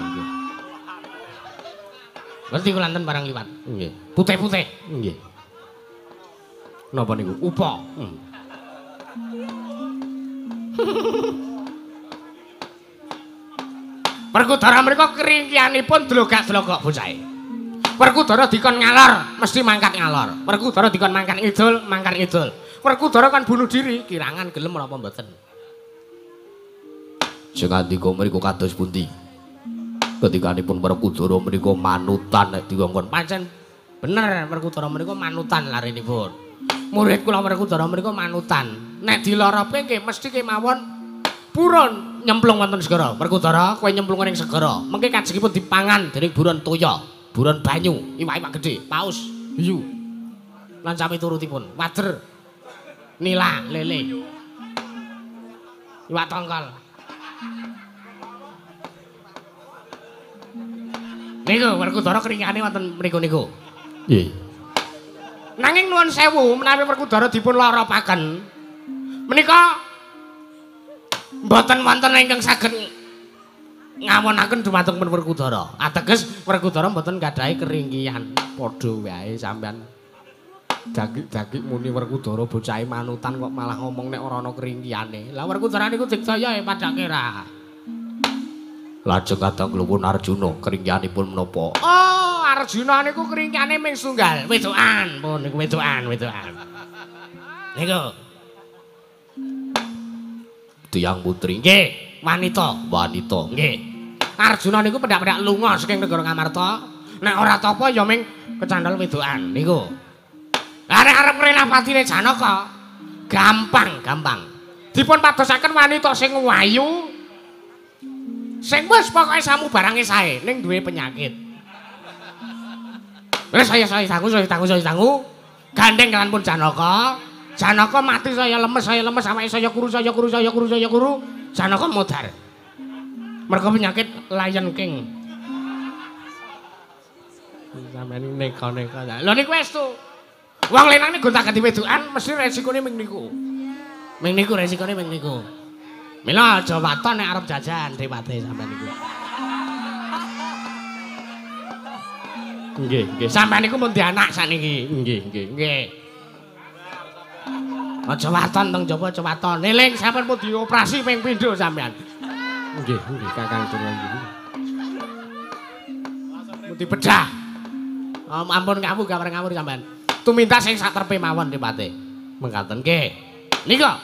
Ngerti kula lanten barang liwat. Nggih. Putih-putih. Nggih. Napa niku? Upa. Werkudara menika keringkianipun dlogak-dlogok bocahe. Werkudara dikon ngalor, mesti mangkat ngalor. Werkudara dikon mangkat ngidul, mangkat ngidul. Werkudara kan bunuh diri, kirangan gelem menapa mboten. Sing andika mriku kados pundi? Ketikanipun Werkudara menika manutan nek dikongkon pancen bener Werkudara menika manutan larenipun. Murid kula Werkudara menika manutan. Nek dilorope nggih mesti kemawon purun nyemplung wonten segara. Werkudara kowe nyemplung ning segara. Mengke kajengipun dipangan dening buron toya. Buron banyu, iwak-iwak gedhe, paus, hiu. Lan sami turutipun, wader, nila, lele. Iwak tongkol. Niku Werkudara keringane wonten mriku. Nggih. Nanging nuwun sewu menawi Werkudara dipun loropaken menika mboten wonten ingkang saged ngawonaken dumateng Werkudara. Ateges Werkudara mboten gadhahi keringkihan. Padha wae sampean dagik-dagik muni Werkudara bocahe manutan kok malah ngomong nek ora ana keringkihane. Lah Werkudara niku dikdaya padake ra. Lajeng kadang kluwun Arjuna keringkihanipun menapa? Oh, Arjuna niku keringkihane ming sunggal, wedokan. Pun niku wedokan. Niku. Tiyang putri. Nggih, wanita. Nggih. Arjuna niku pendak-pendak lunga saking negara Ngamarta. Nek ora tapa ya ming kecandhal wedokan niku. Lah nek arep renapatine Janaka gampang. Dipun padosaken wanita sing wayu. Sing wis pokoke samu barange sae ning duwe penyakit. Wis saya tangu. Gandeng kalian pun Janaka. Janaka mati saya lemes awake saya kuru. Janaka modar. Mergo penyakit Lion King. Sampeyan neka-neka. Lho niku wis to. Wong lenane gonta-ganti wedokan mesti resikone ming niku. Resikone ming niku. Mila aja waton nek arep jajan dewate sampeyan niku. Nggih. Sampeyan niku mun di anak sakniki. Nggih. Aja waton teng jaba aja waton. Eling sampeyan pun dioperasi ping pindho sampeyan. Nggih, Kakang Durna nggih. Muti bedah. Ampun kamu gambar ngawur sampean. Tuminta sing saterpe mawon Dipate. Mengkaten nggih. Nika.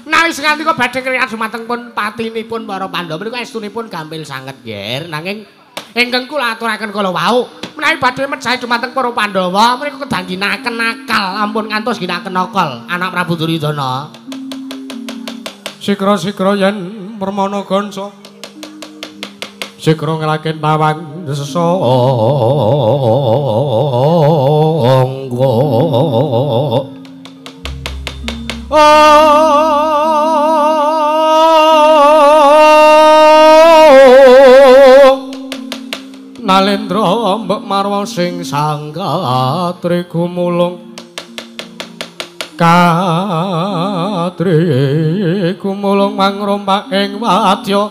Nawi sing nganti kok badhe kriyan dumateng pun patinipun para Pandhawa menika estunipun gampil sanget nggih. Nanging ingkang kula aturaken kala wau menawi badhe mejahi dumateng para Pandhawa menika kedang ginaken akal ampun ngantos ginaken akal anak Prabu Duryudana. Sikra-sikra yen Permana Gansa sikra nglaken tawang sesangga Nalendra mbek marwa sing sanggatri gumulung Katri kumulung mangrompak ing wadya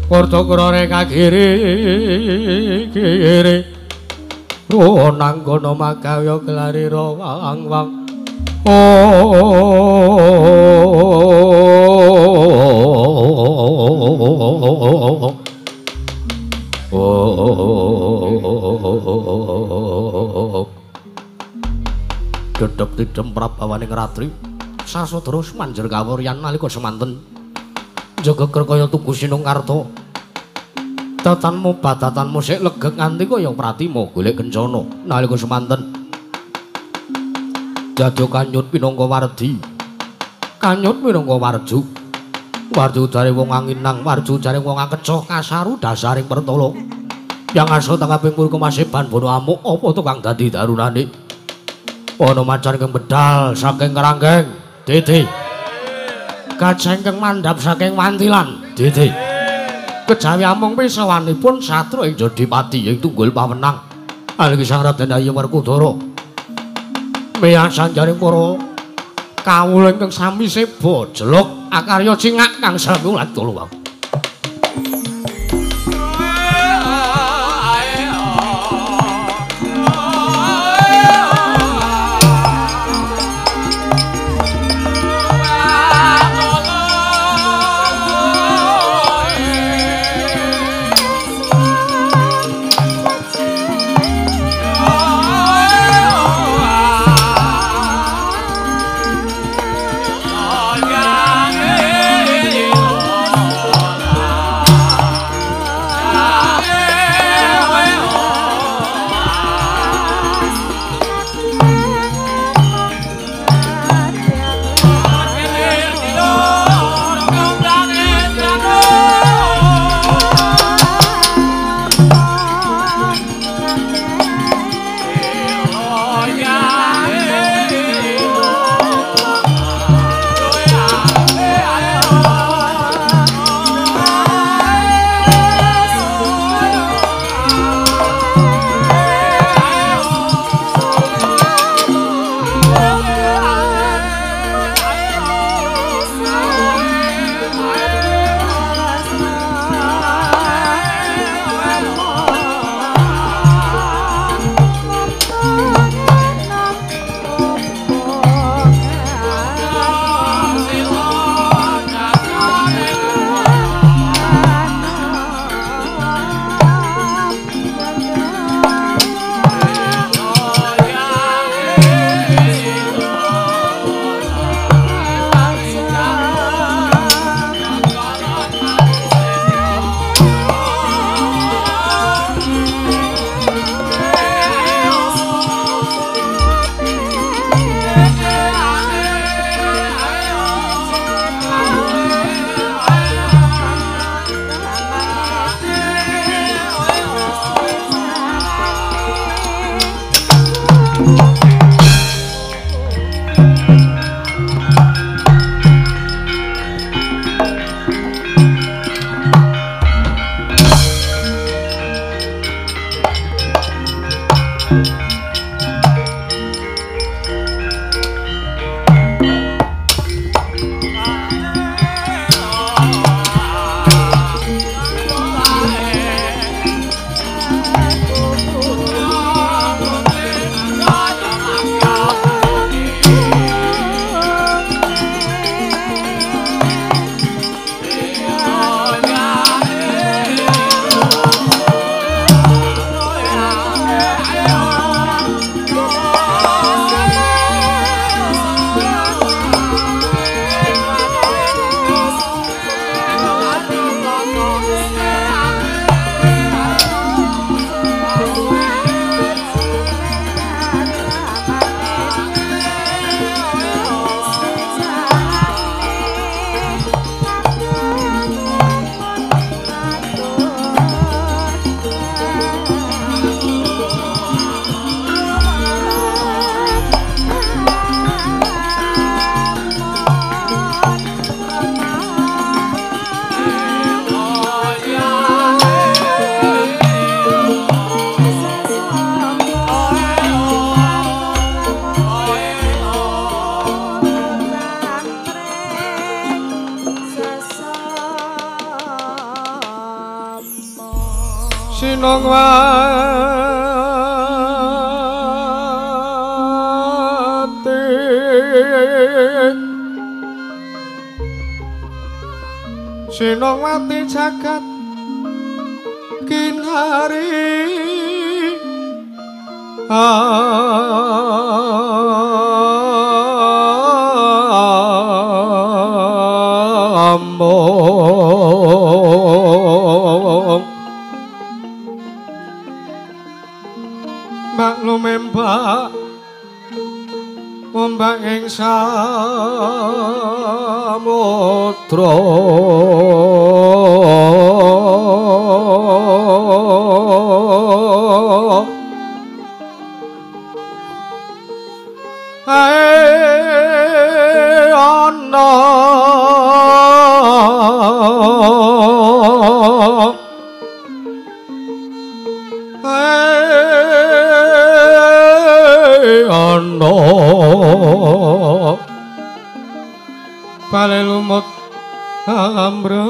Warta krare kagiri kiri Ronanggono magaya gelarira wang-wang Dedep tidem prabawaning ratri Sasodra manjer kawuryan nalika semanten jaga kaya tugu Sinungkarta tatanmu batatanmu sik legek nganti kaya pratima golek kencana nalika semanten dadi kanyut pinangka wardi kanyut minangka warju warju jare wong anginang warju jare wong akeca kasaru dasaring pertolo yang aso tangaping purka maseban bono amuk apa to kang dadi darunane ana macan kang bedal saking Keranggeng Dede kaceng kang mandhap saking Wantilan Dede kejawi amung pisawanipun satru ing Jodipati ing tunggul pawenang aliki Sang Raden Ayu Werkudara miyang sanjaring para kawula ingkang sami seba jeluk akarya cingak kang sami ulat kula sinong wati sinong wati jagat kinari Mbak ombak ing samudra ae ana ana pale lumut ambrek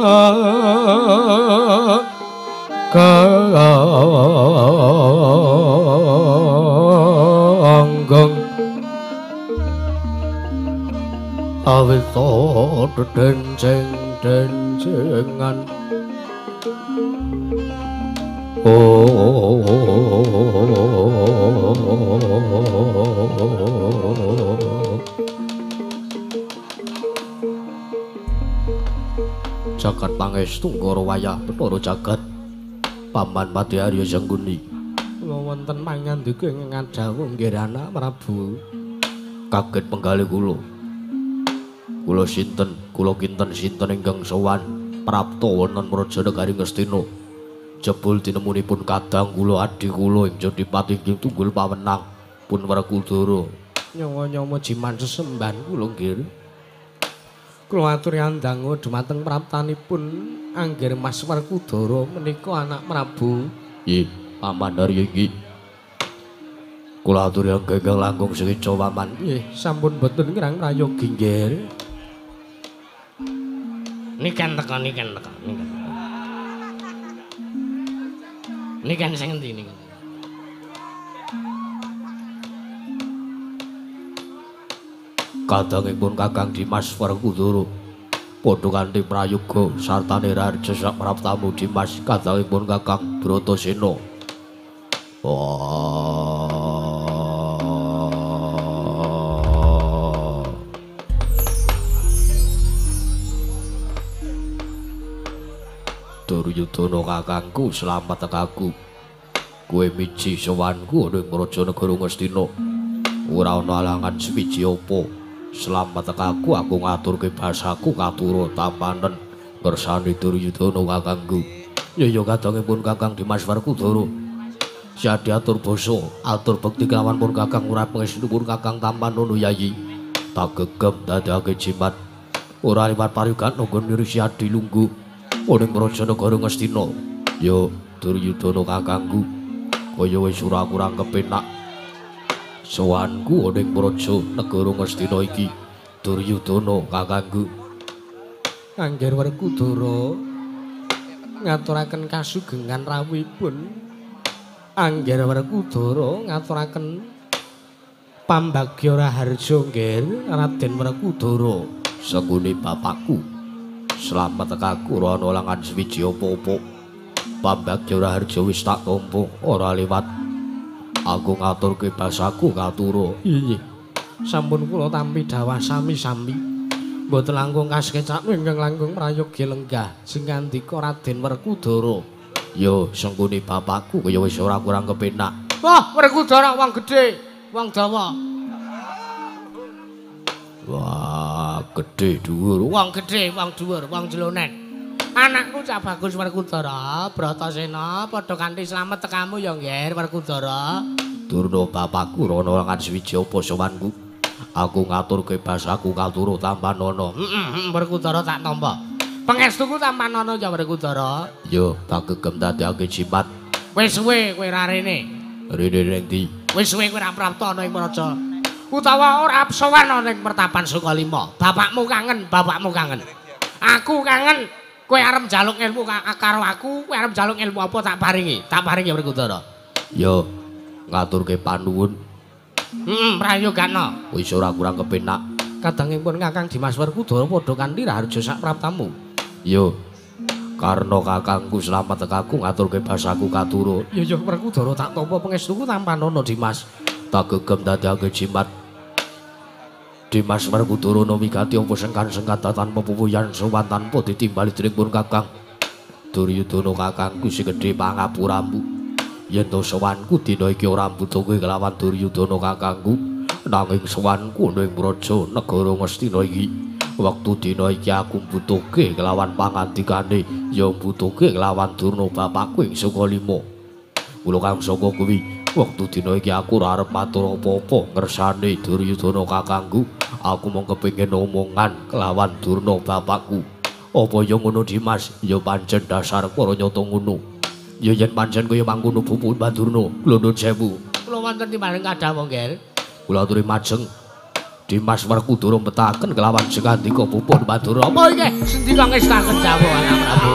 kanggang awita denceng-dencengan jagat pangestu karo wayah Bathara Jagat Paman Pati Arya Sangguni wonten pangandika ing ngadhawuh nggih Anak Prabu kaget penggalih kula sinten kula kinten sinten ingkang sowan prapta wonten Prajanegari Ngastina jebul tinemunipun kadang kula adhi kula ing Jodipati inggih tunggul pawenang pun Werkudara nyawa-nyawa jiman sesemban kula nggih kula aturi andhangu dumateng praptanipun Angger Mas Werkudara menika Anak Prabu nggih Paman Arya inggih kula aturi anggenggeng langkung sekeca Paman nggih sampun boten kirang prayogi nggih niken teka niken sing endi niku kadangipun Kakang Dimas Werkudara padha kanthi prayoga sartane raja sak praptamu Dimas kadangipun Kakang Bratasena Duryudana kakangku slamet tekaku kowe miji sowanku ning Rajanegara Ngastina ora ana alangan suwiji apa slamet tekaku aku ngaturke basaku katurut tampanen ngersani Duryudana kakangku ya kadangipun Kakang Dimas Werkudara Syadi atur basa atur bekti kelawan pun Kakang ora pangestunipun Kakang Tampanono Yayi tak gegem dadake jimat ora liwat parigan nanggon niri Syadi lungguh ning Rajanegara Ngastina ya Duryudana kakangku kaya wis ora kurang kepenak sowanku ning Rajanegara Ngastina iki Duryudana kakangku Angger Werkudara ngaturaken kasugengan rawuhipun Angger Werkudara ngaturaken pambagya raharja nggih Raden Werkudara senggone bapakku slamet tekaku ora ana langan swiji apa-apa pambagya raharja wis tak tampa ora liwat aku ngaturke basaku katura iya sampun kula tampi dawah sami-sami mboten langkung kasekecak ingkang langkung prayogi lenggah sing ngandika Raden Werkudara ya senggone bapakku kaya wis ora kurang kepenak wah Werkudara wong gedhe wong dawa wah gedhe dhuwur wong gedhe wong dhuwur wong jlonen anakku Cak Bagus Werkudara Bratasena padha kanthi slamet tekamu ya nggih Werkudara durna bapakku rono langan swiji apa sowanku aku ngaturke basaku katurut Tampanono Werkudara tak tampa pangestuku Tampanono ya Werkudara yo tak gegem dadekake jimat wis suwe kowe ra rene ning ndi wis suwe kowe ra prapta ana ing praja utawa ora sowan ning pertapan Sukalima bapakmu kangen aku kangen Kowe arep njaluk ilmu karo aku, kowe arep njaluk ilmu apa tak paringi? Tak paringi Werkudara. Ya, ngaturke panuwun. Prayogana. Wis ora kurang kepenak. Kadangipun Kakang Dimas Werkudara padha kanthi raharja sak praptamu. Ya, karena kakangku slamet tekaku ngaturke basaku katurut. Ya Werkudara tak tampa pangestuku tanpa nono Dimas. Tak gegem dadake jimat. Dimas Werkudara migati apa sengkan-sengkata tanpa pupuyan sowan tanpa ditimbali dening kakang. Duryudana kakangku sing gedhe pangapuramu. Yen to sowanku dina iki ora mbutuhke kelawan Duryudana kakangku, nanging sowanku ning praja negara Ngastina iki. Wektu dina iki aku mbutuhke kelawan pangandikane, ya mbutuhke kelawan Durna bapakku ing Sukalima. Mula kang saka kuwi, wektu dina iki aku ora arep matur apa-apa ngersane Duryudana kakangku. Aku mung kepengin omongan kelawan Durna bapakku. Apa ya ngono Dimas? Ya pancen dasar para nyata ngono. Ya yen pancen kaya mangkono Bupun Mbah Durna, kula nuwun sewu. Kula wonten timbaling kathah mongger. Kula aturi majeng Dimas Werkudara metaken kelawan sengandika Bupun Mbah Durna. Apa iki? Sendika ngestaken dawuh Anak Prabu.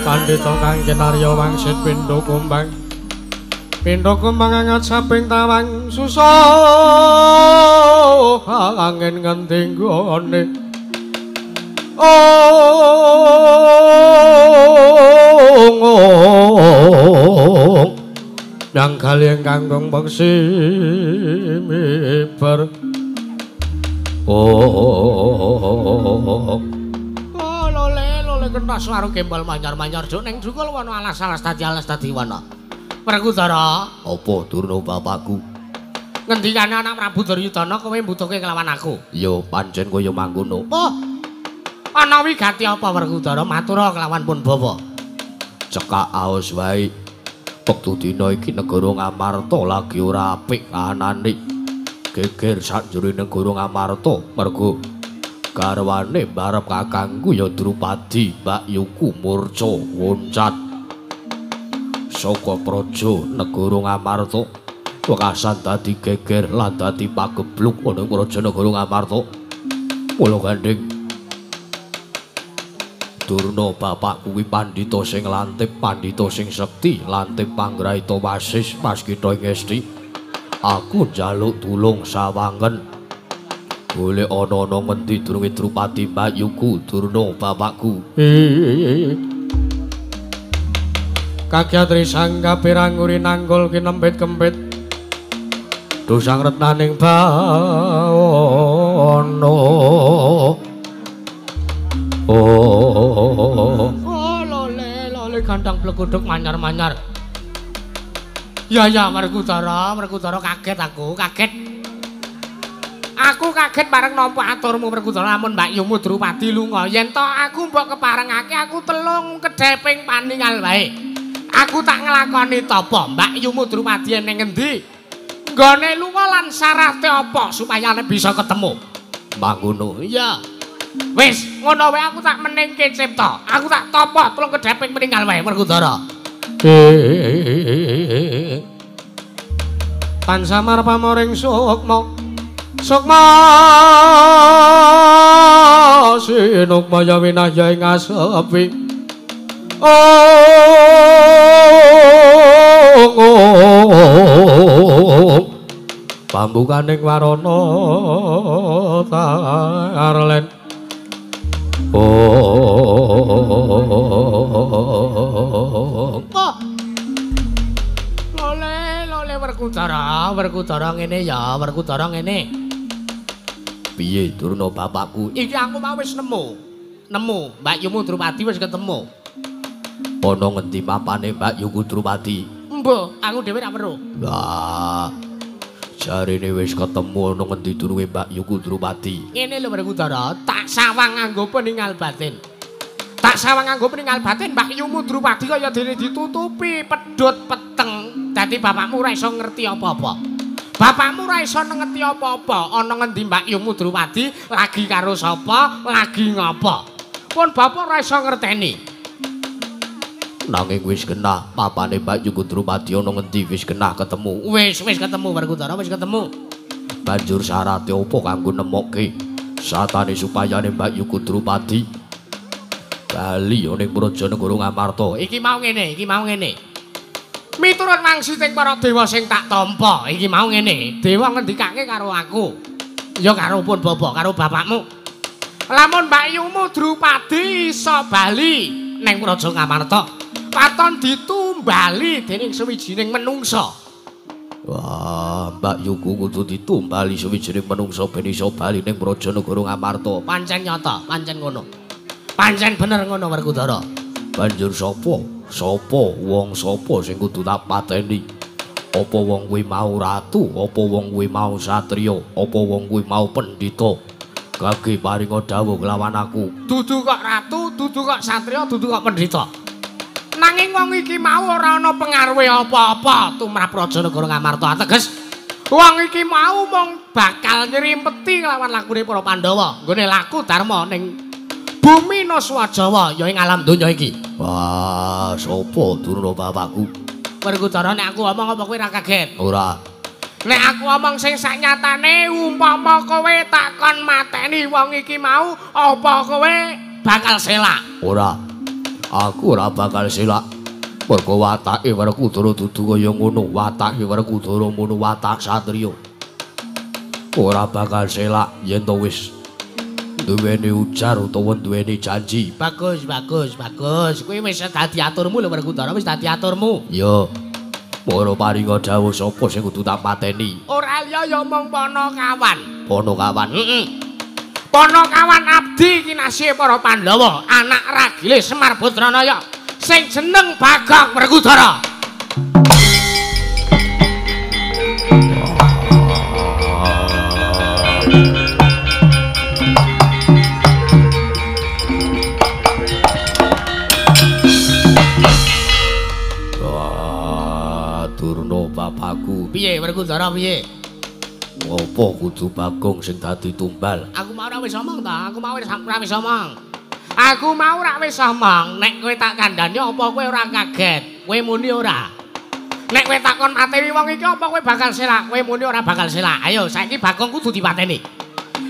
Pandhita kang kinarya wangsit pindha kumbang. Pindha kumbang angat saping tawang susah angin ngendi nggone. Yang kalian kangkung beksi miber. Lole kentas warung gembal manyar-manyar jo ning jukul wana alas-alas tadi wana. Werkudara, apa Durna bapakku? ngendikane Anak Prabu Duryudana kowe mbutuhke kelawan aku. Ya pancen kaya mangkono. Oh. Ana wigati apa Werkudara matura kelawan pun bawa. Cekak aos wae. Wektu dina iki negara Ngamarta lagi ora apik anane. Geger sanjroning negara Ngamarta mergo garwane barep kakangku ya Drupadi Mbak Yuku murca woncat saka praja negara Ngamarta. Wekasan dadi geger lan dadi pagebluk ana praja negara Ngamarta. Mula gandeng Durna bapak kuwi pandhita sing lantip, pandhita sing sekti, lantip panggraita wasis paskita ngesti. Aku njaluk tulung sawangen. Golek ana ngendi durunge Drupadi Mbak Yuku Durna bapakku. Kagyatri sangga piranguri nanggul kinempit-kempit. Dosang retnaning bawana. Lole gandang blekuduk manyar-manyar. Ya Werkudara kaget aku, kaget. Aku kaget bareng nampa aturmu Werkudara lamun Mbak Yumu Drupadi lunga. Yen to aku mbok keparengake aku telung kedheping paningal wae. Aku tak nglakoni tapa Mbak Yumu Drupadi ning endi? Nggone lunga lan syaratte apa supaya bisa ketemu. Mangkono. Iya. Wis, ngono wae aku tak meningke cipta. Aku tak tapa tulung kedheping meninggal wae Werkudara. Tansah marpamoring sukma. Sukma sinukmaya winaya ing asepi. Pambukaning warana tarlen. Lole Werkudara ngene ya, Werkudara ngene. Piye Durna bapakku? Iki aku mau wis nemu. Mbak Yumu Drupadi wis ketemu. Ana ngendi mapane Mbak Yumu Drupadi? Mbah, aku dhewe ra weruh. Lah, jarine wis ketemu ana ngendi durunge Mbak Yumu Drupadi? Ngene lho Werkudara, tak sawang nganggo peningal batin. Mbak Yumu Drupadi kaya dene ditutupi pedhot peteng. Dadi bapakmu ora iso ngerti apa-apa. Ana ngendi Mbak Yumu Drupadi, lagi karo sapa, lagi ngapa. Pun bapak ora iso ngerteni. Nanging wis genah papane Mbak Yumu Drupadi ana ngendi wis genah ketemu. Wis ketemu Werkudara, wis ketemu. Banjur syarate opo kanggo nemokke satane supayane Mbak Yumu Drupadi bali ning Prajanegara Ngamarta. Iki mau ngene. Miturut wangsiting para dewa sing tak tampa, iki mau ngene. Dewa ngendikake karo aku. Ya karo pun Bobo, karo bapakmu. Lamun Mbak Yumu Drupadi iso bali ning Praja Ngamarta, katon ditumbali dening sawijining menungsa. Wah, Mbak Yumu kudu ditumbali sawijining menungsa ben iso bali ning Prajanegara Ngamarta. Pancen nyata, pancen ngono. Pancen bener ngono Werkudara. Banjur sapa wong sapa sing kudu tak pateni? Apa wong kuwi mau ratu, apa wong kuwi mau satriya, apa wong kuwi mau pendhita? Kage paringa dawuh kelawan aku. Dudu kok ratu, dudu kok satriya, dudu kok pendhita. Nanging wong iki mau ora ana pengaruhe apa-apa tumrap Prajanegara Ngamarta. Ateges wong iki mau mung bakal nyrimpeti kelawan lakune para Pandhawa nggone laku dharma ning bumi Naswajawa ya ing alam donya iki. Wah, sapa Durna bapakku? Werkudara nek aku omong apa kowe ora kaget? Ora. Nek aku omong sing saknyatane umpama kowe takon mateni wong iki mau, apa kowe bakal selak? Ora. Aku ora bakal selak. Mergo watake Werkudara dudu kaya ngono, watake Werkudara ngono watak satriya. Ora bakal selak yen to wis duweni ujar utawa duweni janji. Bagus. Kuwi wis dadi aturmu lho Werkudara, wis dadi aturmu. Yo. Para paringa dawuh sapa sing kudu tak pateni? Ora liya ya mung Panakawan. Panakawan. Heeh. Panakawan abdi kinasih para Pandhawa, anak ragile Semar Badranaya sing jeneng Bagong Werkudara. Bapakku. Piye Werkudara piye? Apa kudu Bagong sing dadi tumbal? Aku mau ora wis omong ta, aku mau ora wis omong. Nek kowe tak kandhani apa kowe ora kaget? Kowe muni ora? Nek kowe takon mateni wong iki apa kowe bakal selak? Kowe muni ora bakal selak. Ayo saiki Bagong kudu dipateni.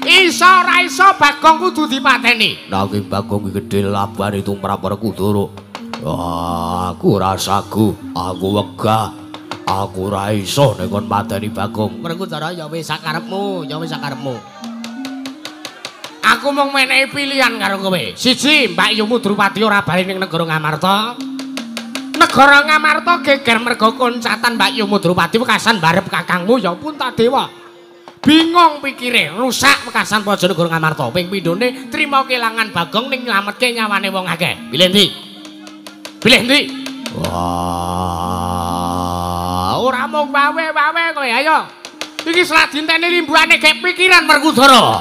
Iso ora iso Bagong kudu dipateni. Nanging Bagong iki gedhe labane tumrap Werkudara. Aku ora sagu, aku wegah. Aku ora iso nek kon mateni Bagong. Werkudara ya wis sakarepmu, Aku mung menehi pilihan karo kowe. Siji, Mbak Yumu Drupadi ora bali ning negara Ngamarta. Negara Ngamarta geger mergo koncatan Mbak Yumu Drupadi wekasan barep kakangmu ya Puntadewa. Bingung pikire, rusak wekasan Prajanegara Ngamarta. Ping pindhone trima kelangan Bagong ning nylametke nyawane wong akeh. Pilih ndi? Wah, ora mung wawe kowe, ayo. Iki seladintene limbuhane gek pikiran Werkudara.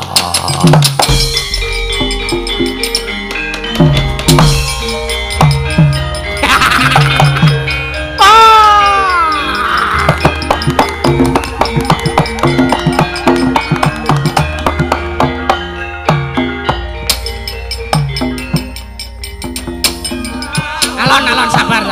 Alon sabar.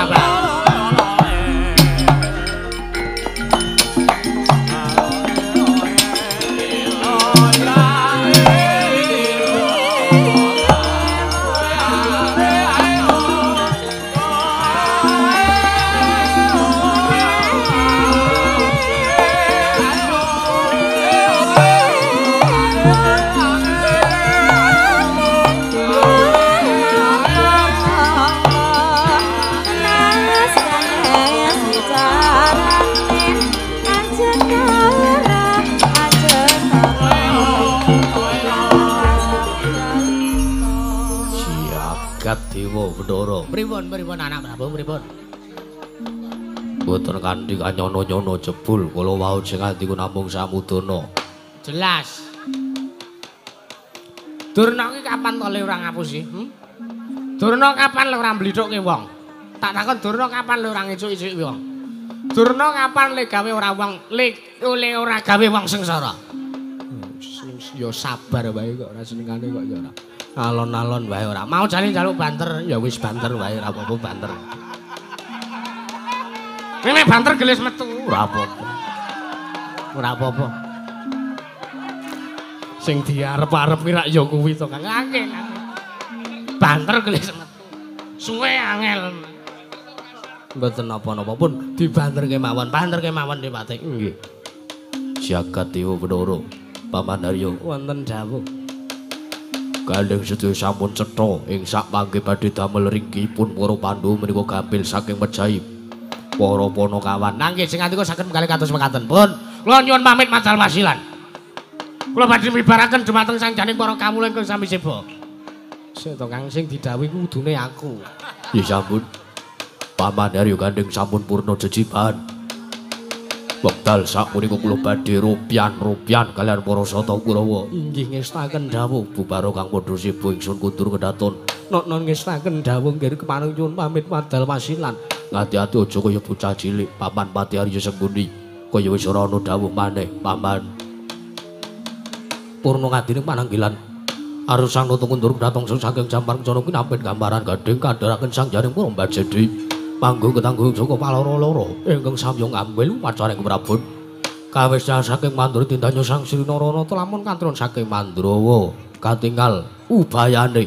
Dewa Bathara. Pripun anak Prabu pripun? Boten kanthi kanyono-nyono jebul kala wau sing atiku namung samudana. Jelas. Durna ki kapan to le ora ngapusi? Durna kapan le ora mblithukke wong? Tak takon Durna kapan le ora ngicuk-icuki wong? Durna kapan le gawe ora wong le ora gawe wong sengsara? Ya sabar wae kok ora senengane kok ya ora. Alon-alon wae ora. Mau jane njaluk banter, ya wis banter wae ora apa-apa banter. Nek banter gelis metu ora apa-apa. Ora apa-apa. Sing diarep-arep ki rak ya kuwi to Kang. Akeh. Banter gelis metu. Suwe angel. Mboten napa-napa pun Dibanterke mawon, banterke mawon Dipati. nggih. Jagat Dewa Bathara, Paman Harya Wonten dawuh. Gandeng sedaya sampun cetha ing sak pangge badhe damel ringkihipun para Pandhawa menika gampil saking Mejahi. Para Panakawan. Nanging sing atiku saged menggalih kados mekaten. Pun kula nyuwun pamit madal wasilan. Kula badhe mibaraken dumateng sangjaning para kawula ingkang sami seba. Sik to Kang sing didhawuhi kudune aku. Ya sampun. Paman Harya Gandeng sampun purna jejiban. Wekdal sakmenika kula badhe rupian kalian para sata Kurawa. Inggih ngestaken dawuh Bupara kang padha sibuk ingsun kundur kedaton. non ngestaken dawuh nggih kemanung nyuwun pamit madal wasilan. Ngati-ati aja kaya bocah cilik. Paman Pati Harya Sengguni kaya wis ora ana dawuh maneh. Paman purna ngadining pananggilan arusang nutu kundur kedaton saking Jampar Kencana kuwi nampi gambaran Gandeng kandharaken sang jaring para Mbajedi. Manggung ketanggung Joko paloro-loro ingkang samyong ambil macaring Prabun kawis saking Mandura tindanyo sang Sri Narana lamun kantron saking Mandrawa katingal ubayane